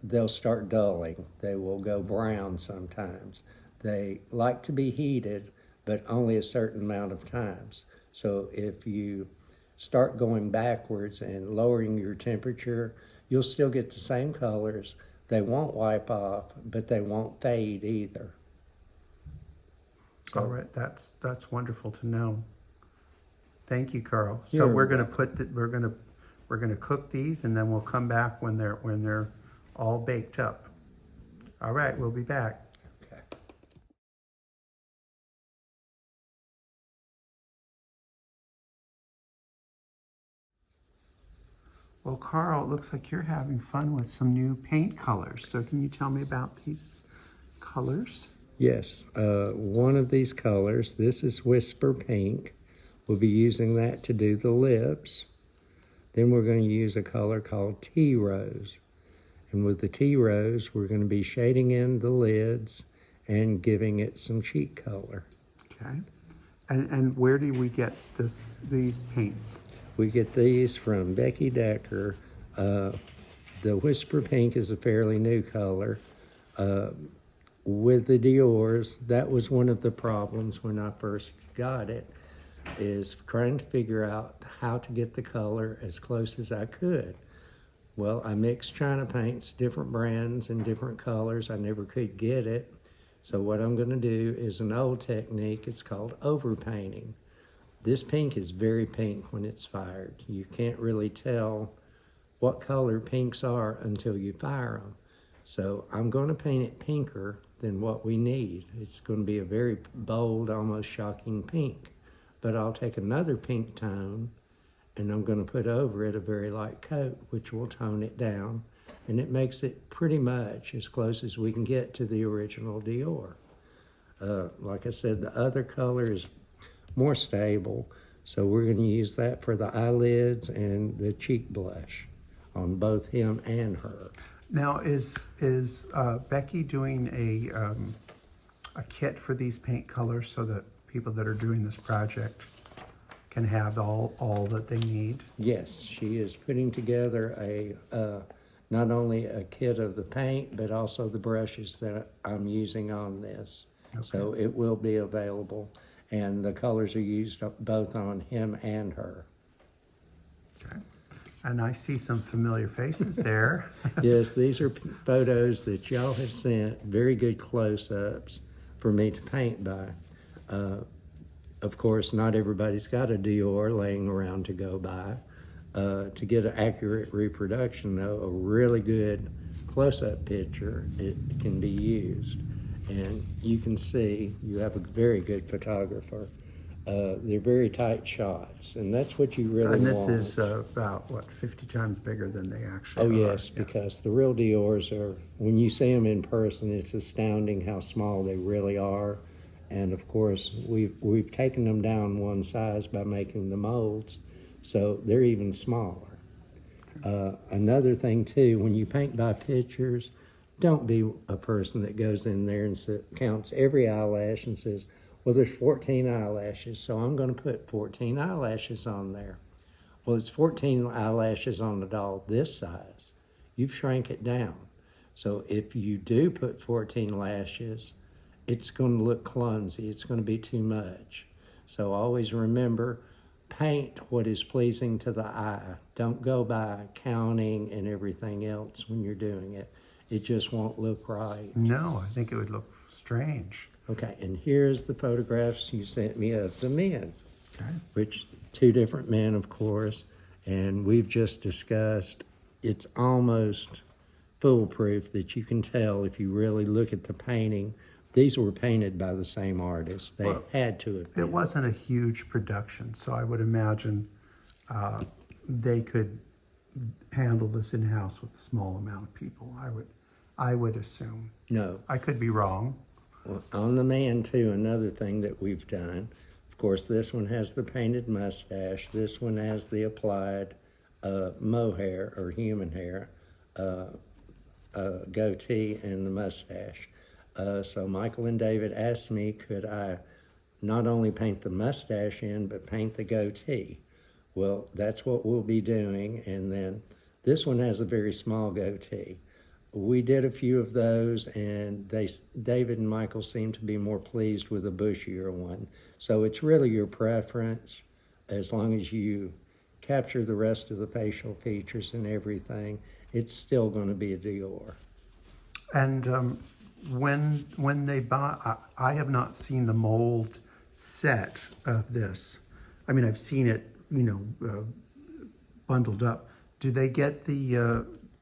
they'll start dulling. They will go brown sometimes. They like to be heated, but only a certain amount of times. So if you start going backwards and lowering your temperature, you'll still get the same colors. They won't wipe off, but they won't fade either. So, all right, that's wonderful to know. Thank you, Carl. So You're we're going to we're going to cook these, and then we'll come back when they're all baked up. All right, we'll be back. okay. Well, Carl, it looks like you're having fun with some new paint colors. So can you tell me about these colors? Yes, one of these colors, this is Whisper Pink. We'll be using that to do the lips. Then we're going to use a color called Tea Rose. And with the Tea Rose, we're going to be shading in the lids and giving it some cheek color. Okay. And where do we get these paints? We get these from Becky Decker. The Whisper Pink is a fairly new color. With the Dehors, that was one of the problems when I first got it, is trying to figure out how to get the color as close as I could. Well, I mixed China paints, different brands and different colors. I never could get it. So what I'm going to do is an old technique. It's called overpainting. This pink is very pink when it's fired. You can't really tell what color pinks are until you fire them. So I'm going to paint it pinker than what we need. It's going to be a very bold, almost shocking pink. But I'll take another pink tone and I'm going to put over it a very light coat, which will tone it down. And it makes it pretty much as close as we can get to the original Dehors. Like I said, the other color is more stable, so we're going to use that for the eyelids and the cheek blush on both him and her. Now, is Becky doing a kit for these paint colors so that people that are doing this project can have all that they need? Yes, she is putting together not only a kit of the paint, but also the brushes that I'm using on this. Okay. So it will be available, and the colors are used both on him and her. Okay. And I see some familiar faces there. Yes, these are photos that y'all have sent, very good close-ups for me to paint by. Of course, not everybody's got a Dehors laying around to go by. To get an accurate reproduction, though, a really good close-up picture, it can be used. And you can see you have a very good photographer. They're very tight shots, and that's what you really want. And this is about, what, 50 times bigger than they actually Oh are. yes, Yeah. because the real Dehors are, when you see them in person, it's astounding how small they really are. And of course, we've taken them down one size by making the molds, so they're even smaller. Another thing too, when you paint by pictures, don't be a person that goes in there and counts every eyelash and says, well, there's 14 eyelashes, so I'm going to put 14 eyelashes on there. Well, it's 14 eyelashes on a doll this size. You've shrank it down. So if you do put 14 lashes, it's going to look clumsy. It's going to be too much. So always remember, paint what is pleasing to the eye. Don't go by counting and everything else when you're doing it. It just won't look right. No, I think it would look strange. Okay, and here's the photographs you sent me of the men, Okay. which two different men, of course, and we've just discussed, it's almost foolproof that you can tell if you really look at the painting. These were painted by the same artist. They had to have been. It wasn't a huge production, so I would imagine they could handle this in-house with a small amount of people. I would assume. No. I could be wrong. Well, on the man, too, another thing that we've done, of course, this one has the painted mustache. This one has the applied mohair or human hair, goatee, and the mustache. So Michael and David asked me, could I not only paint the mustache in, but paint the goatee? Well, that's what we'll be doing. And then this one has a very small goatee. We did a few of those, and David and Michael seem to be more pleased with a bushier one. So it's really your preference, as long as you capture the rest of the facial features and everything, it's still going to be a Dehors. And when they buy, I have not seen the mold set of this. I mean, I've seen it, bundled up. Do they get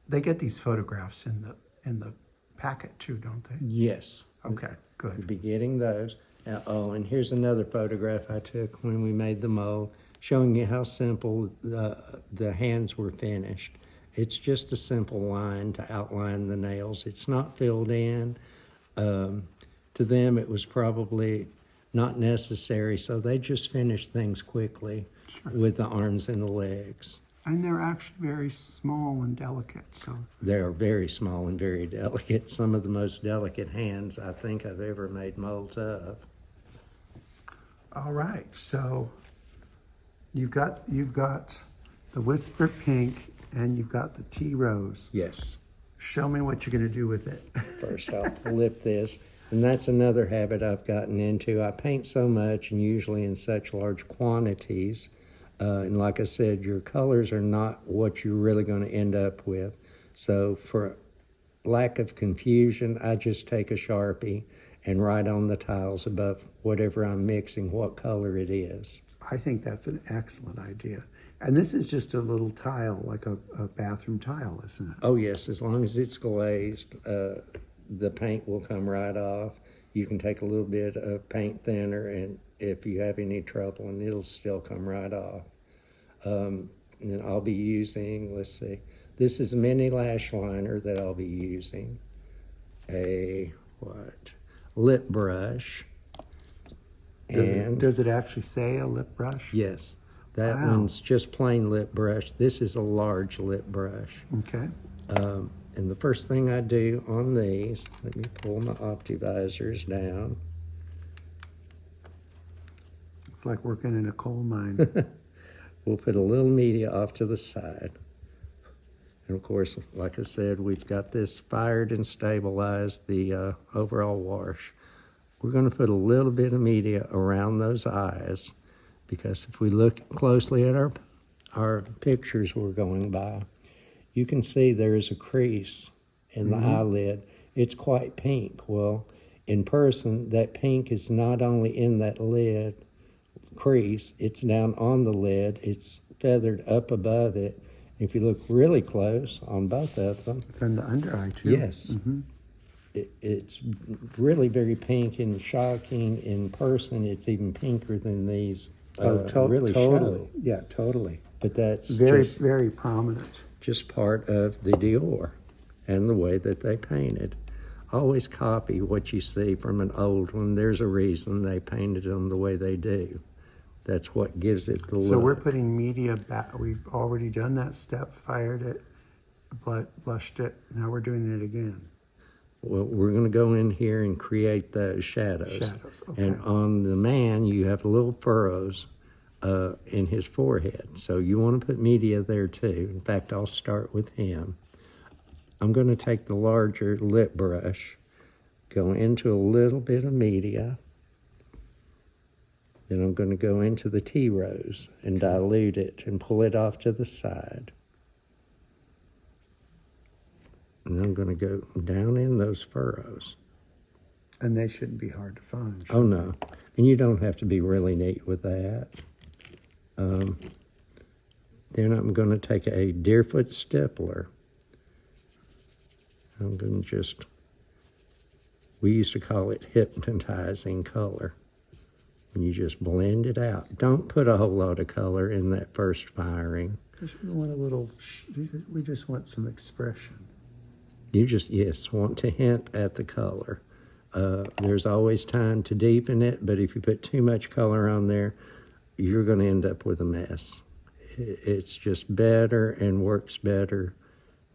they get these photographs in the packet too, don't they? Yes. Okay, We'll good. be getting those. And here's another photograph I took when we made the mold, showing you how simple the hands were finished. It's just a simple line to outline the nails. It's not filled in. To them, it was probably not necessary, so they just finished things quickly with the arms and the legs. And they're actually very small and delicate, so. They are very small and very delicate. Some of the most delicate hands I think I've ever made molds of. All right, so you've got the Whisper Pink and you've got the Tea Rose. Yes. Show me what you're gonna do with it. First, I'll flip this. And that's another habit I've gotten into. I paint so much and usually in such large quantities. And like I said, your colors are not what you're really going to end up with. So for lack of confusion, I just take a Sharpie and write on the tiles above whatever I'm mixing what color it is. I think that's an excellent idea. And this is just a little tile, like a bathroom tile, isn't it? Oh yes, as long as it's glazed, the paint will come right off. You can take a little bit of paint thinner, and if you have any trouble, and it'll still come right off. And then I'll be using, let's see, this is a mini lash liner that I'll be using. A lip brush. And Does it actually say a lip brush? yes, that Wow. one's just plain lip brush. This is a large lip brush. Okay. And the first thing I do on these, let me pull my Optivisors down. It's like working in a coal mine. We'll put a little media off to the side. And of course, like I said, we've got this fired and stabilized, the overall wash. We're going to put a little bit of media around those eyes, because if we look closely at our pictures were going by, you can see there's a crease in the eyelid. It's quite pink. Well, in person, that pink is not only in that lid crease, it's down on the lid. It's feathered up above it. If you look really close on both of them, It's in the under eye too. yes, it's really very pink and shocking. In person, it's even pinker than these really totally. show. Yeah, totally. But that's Very, just, very prominent. just part of the Dehors and the way that they painted. Always copy what you see from an old one. There's a reason they painted them the way they do. That's what gives it the look. So we're putting media back. We've already done that step, fired it, blushed it. Now we're doing it again. Well, we're going to go in here and create those shadows. Shadows, okay. And on the man, you have little furrows in his forehead. So you want to put media there too. In fact, I'll start with him. I'm going to take the larger lip brush, go into a little bit of media. Then I'm going to go into the T-rose and dilute it and pull it off to the side. And I'm going to go down in those furrows. And they shouldn't be hard to find. Oh, no. And you don't have to be really neat with that. Then I'm going to take a Deerfoot stipler. I'm going to just, we used to call it hypnotizing color. And you just blend it out. Don't put a whole lot of color in that first firing. We want a little, we just want some expression. You just, yes, want to hint at the color. There's always time to deepen it, but if you put too much color on there, you're going to end up with a mess. It's just better and works better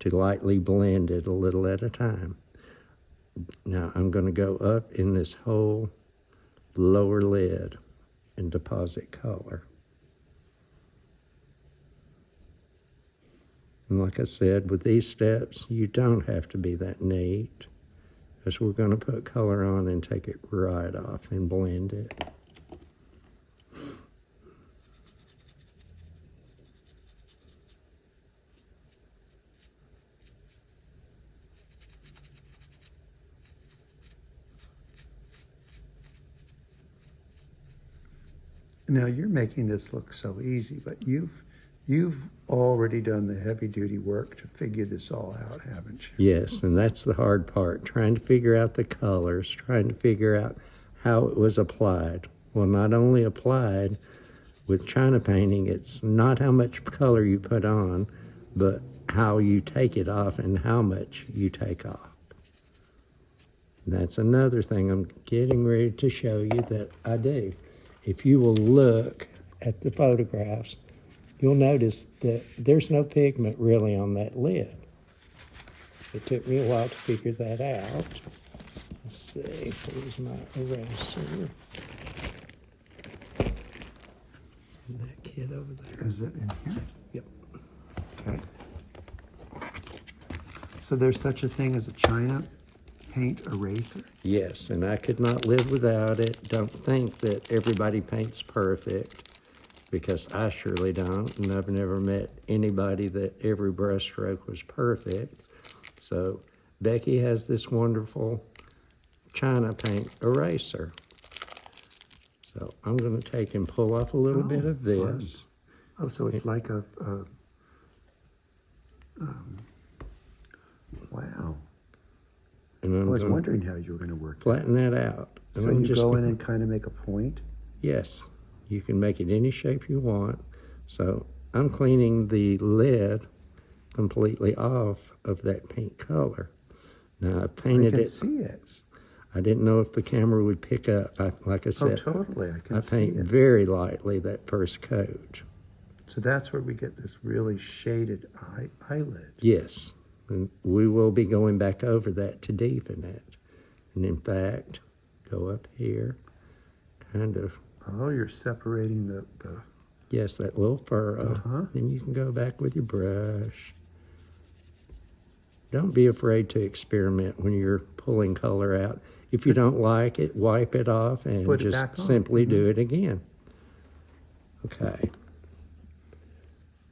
to lightly blend it a little at a time. Now I'm going to go up in this whole lower lid and deposit color. And like I said, with these steps, you don't have to be that neat, because we're going to put color on and take it right off and blend it. Now you're making this look so easy, but you've already done the heavy duty work to figure this all out, haven't you? Yes, and that's the hard part, trying to figure out the colors, trying to figure out how it was applied. Well, not only applied, with China painting, it's not how much color you put on, but how you take it off and how much you take off. And that's another thing I'm getting ready to show you that I do. If you will look at the photographs, you'll notice that there's no pigment really on that lid. It took me a while to figure that out. Let's see, where's my eraser? That kid over there. Is it in here? Yep. Okay. So there's such a thing as a China paint eraser? Yes, and I could not live without it. Don't think that everybody paints perfect, because I surely don't, and I've never met anybody that every brush stroke was perfect. So Becky has this wonderful China paint eraser. So I'm going to take and pull off a little bit of this. Fun. Oh, so it's like a wow. And I I'm was going wondering how you were going to work that. flatten that out. And So I'm you just go in gonna- and kind of make a point? Yes, you can make it any shape you want. So I'm cleaning the lid completely off of that pink color. Now I I painted can it. see it. I didn't know if the camera would pick up. Like I Oh, said, totally. I can I see paint it. very lightly that first coat. So that's where we get this really shaded eyelid. Yes, and we will be going back over that to deepen it. And in fact, go up here, kind of. Oh, you're separating the Yes, that little furrow. Uh-huh. Then you can go back with your brush. Don't be afraid to experiment when you're pulling color out. If you don't like it, wipe it off and Put it just back on. simply do it again. Okay.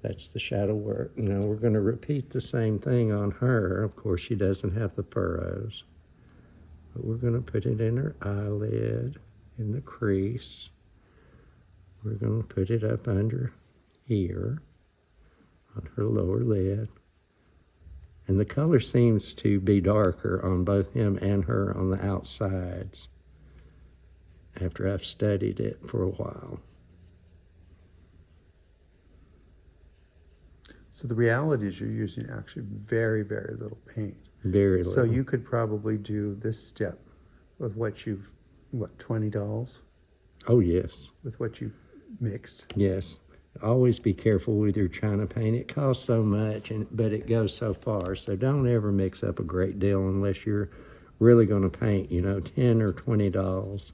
That's the shadow work. Now we're going to repeat the same thing on her. Of course, she doesn't have the furrows. But we're going to put it in her eyelid, in the crease. We're going to put it up under here on her lower lid. And the color seems to be darker on both him and her on the outsides after I've studied it for a while. So the reality is you're using actually very, very little paint. Very little. So you could probably do this step with what you've, $20 Oh, yes. with what you've mixed. Yes. Always be careful with your China paint. It costs so much, but it goes so far. So don't ever mix up a great deal unless you're really going to paint, $10 or $20.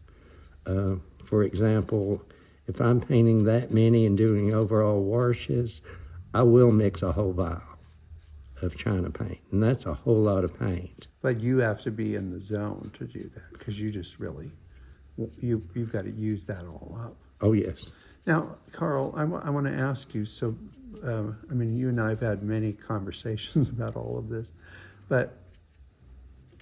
For example, if I'm painting that many and doing overall washes, I will mix a whole vial of China paint, and that's a whole lot of paint. But you have to be in the zone to do that because you just really, you've got to use that all up. Oh, yes. Now, Carl, I want to ask you, so, you and I have had many conversations about all of this, but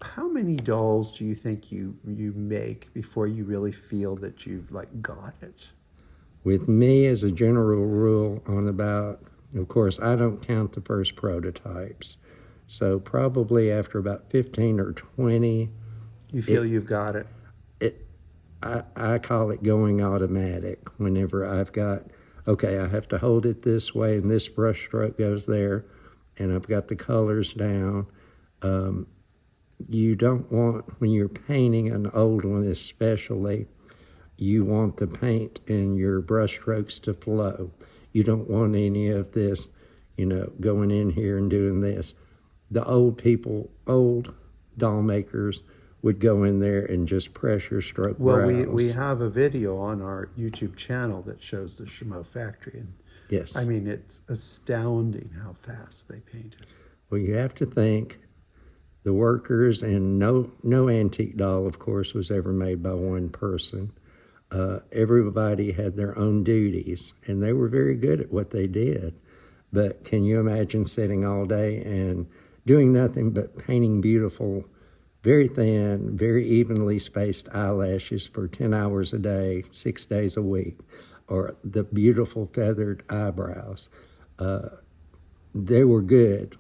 how many dolls do you think you make before you really feel that you've, got it? With me, as a general rule, on about, of course, I don't count the first prototypes, so probably after about 15 or 20, You feel you've got it? I call it going automatic. Whenever I've got, okay, I have to hold it this way and this brush stroke goes there, and I've got the colors down. You don't want, when you're painting an old one especially, you want the paint and your brush strokes to flow. You don't want any of this, going in here and doing this. The old doll makers would go in there and just pressure stroke Well, brows. we have a video on our YouTube channel that shows the Chameau factory, and Yes. it's astounding how fast they painted. Well, you have to think the workers, and no antique doll, of course, was ever made by one person. Everybody had their own duties, and they were very good at what they did. But can you imagine sitting all day and doing nothing but painting beautiful, very thin, very evenly spaced eyelashes for 10 hours a day, 6 days a week, or the beautiful feathered eyebrows? They were good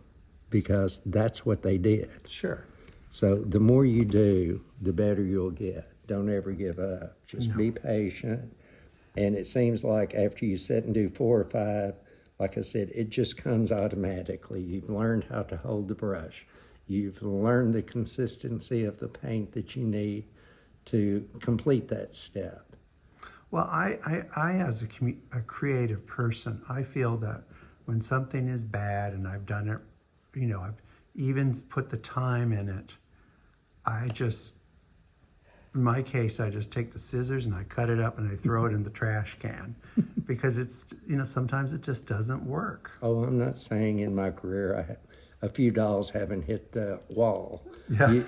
because that's what they did. Sure. So the more you do, the better you'll get. Don't ever give up. Just be patient. And it seems like after you sit and do 4 or 5, like I said, it just comes automatically. You've learned how to hold the brush. You've learned the consistency of the paint that you need to complete that step. Well, I as a creative person, I feel that when something is bad and I've done it, I've even put the time in it, in my case, I just take the scissors and I cut it up and I throw it in the trash can because it's, sometimes it just doesn't work. Oh, I'm not saying in my career a few dolls haven't hit the wall. Yeah.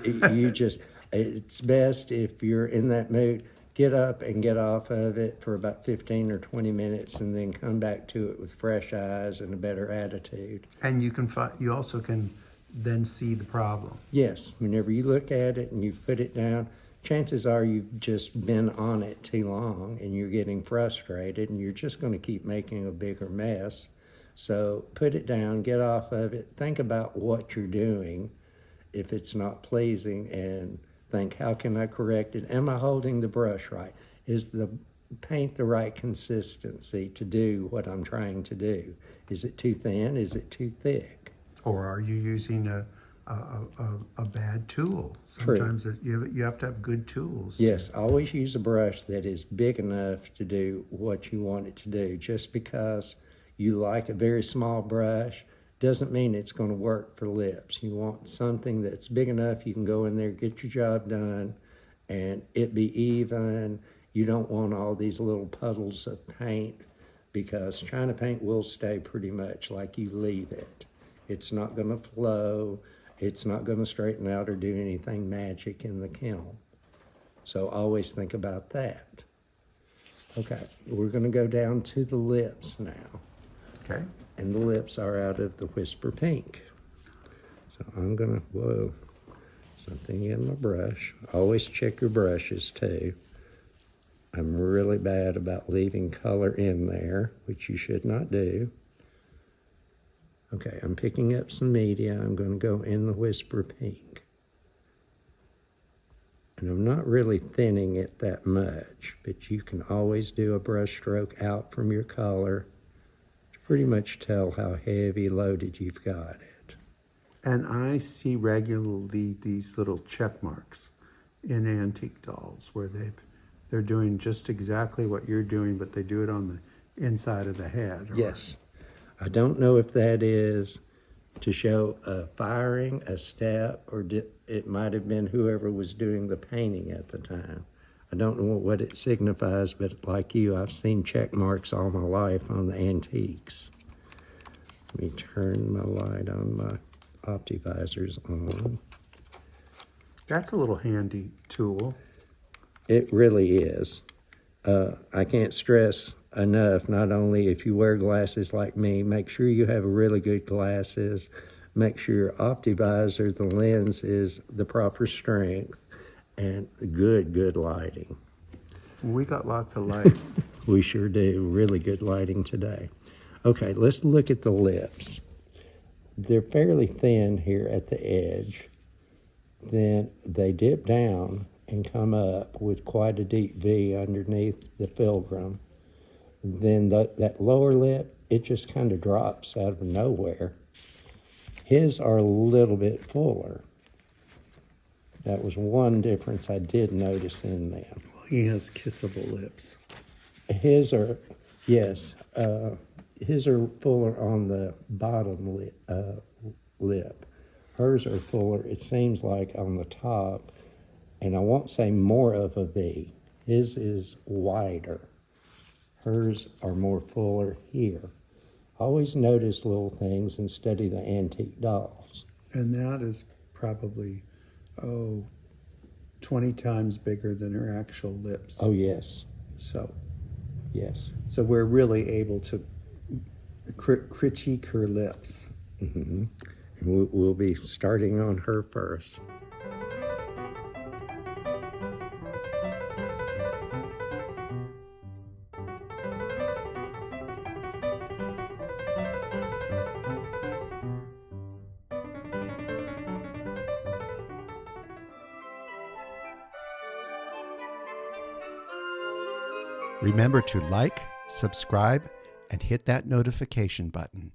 It's best if you're in that mood, get up and get off of it for about 15 or 20 minutes and then come back to it with fresh eyes and a better attitude. And you also can then see the problem. Yes, whenever you look at it and you put it down, chances are you've just been on it too long and you're getting frustrated and you're just going to keep making a bigger mess. So put it down, get off of it, think about what you're doing if it's not pleasing, and think, how can I correct it? Am I holding the brush right? Is the paint the right consistency to do what I'm trying to do? Is it too thin? Is it too thick? Or are you using a bad tool? Sometimes you have to have good tools. Yes, always use a brush that is big enough to do what you want it to do. Just because you like a very small brush doesn't mean it's going to work for lips. You want something that's big enough you can go in there, get your job done, and it be even. You don't want all these little puddles of paint, because China paint will stay pretty much like you leave it. It's not going to flow. It's not going to straighten out or do anything magic in the kiln. So always think about that. Okay, we're going to go down to the lips now. Okay. And the lips are out of the Whisper Pink. So I'm gonna, whoa, something in my brush. Always check your brushes too. I'm really bad about leaving color in there, which you should not do. Okay, I'm picking up some media. I'm gonna go in the Whisper Pink. And I'm not really thinning it that much, but you can always do a brush stroke out from your color to pretty much tell how heavy loaded you've got it. And I see regularly these little check marks in antique dolls where they're doing just exactly what you're doing, but they do it on the inside of the head. Yes. I don't know if that is to show a firing, a step, or it might have been whoever was doing the painting at the time. I don't know what it signifies, but like you, I've seen check marks all my life on the antiques. Let me turn my light on my optivisors on. That's a little handy tool. It really is. I can't stress enough, not only if you wear glasses like me, make sure you have really good glasses. Make sure your optivisor, the lens, is the proper strength, and good lighting. We got lots of light. We sure do. Really good lighting today. Okay, let's look at the lips. They're fairly thin here at the edge. Then they dip down and come up with quite a deep V underneath the filgrim. Then that lower lip, it just kind of drops out of nowhere. His are a little bit fuller. That was one difference I did notice in them. He has kissable lips. His are, yes, his are fuller on the bottom lip. Hers are fuller, it seems like, on the top, and I won't say more of a V. His is wider. Hers are more fuller here. Always notice little things and study the antique dolls. And that is probably, 20 times bigger than her actual lips. Oh, yes. So We're really able to critique her lips. Mm-hmm. And we'll be starting on her first. Remember to like, subscribe, and hit that notification button.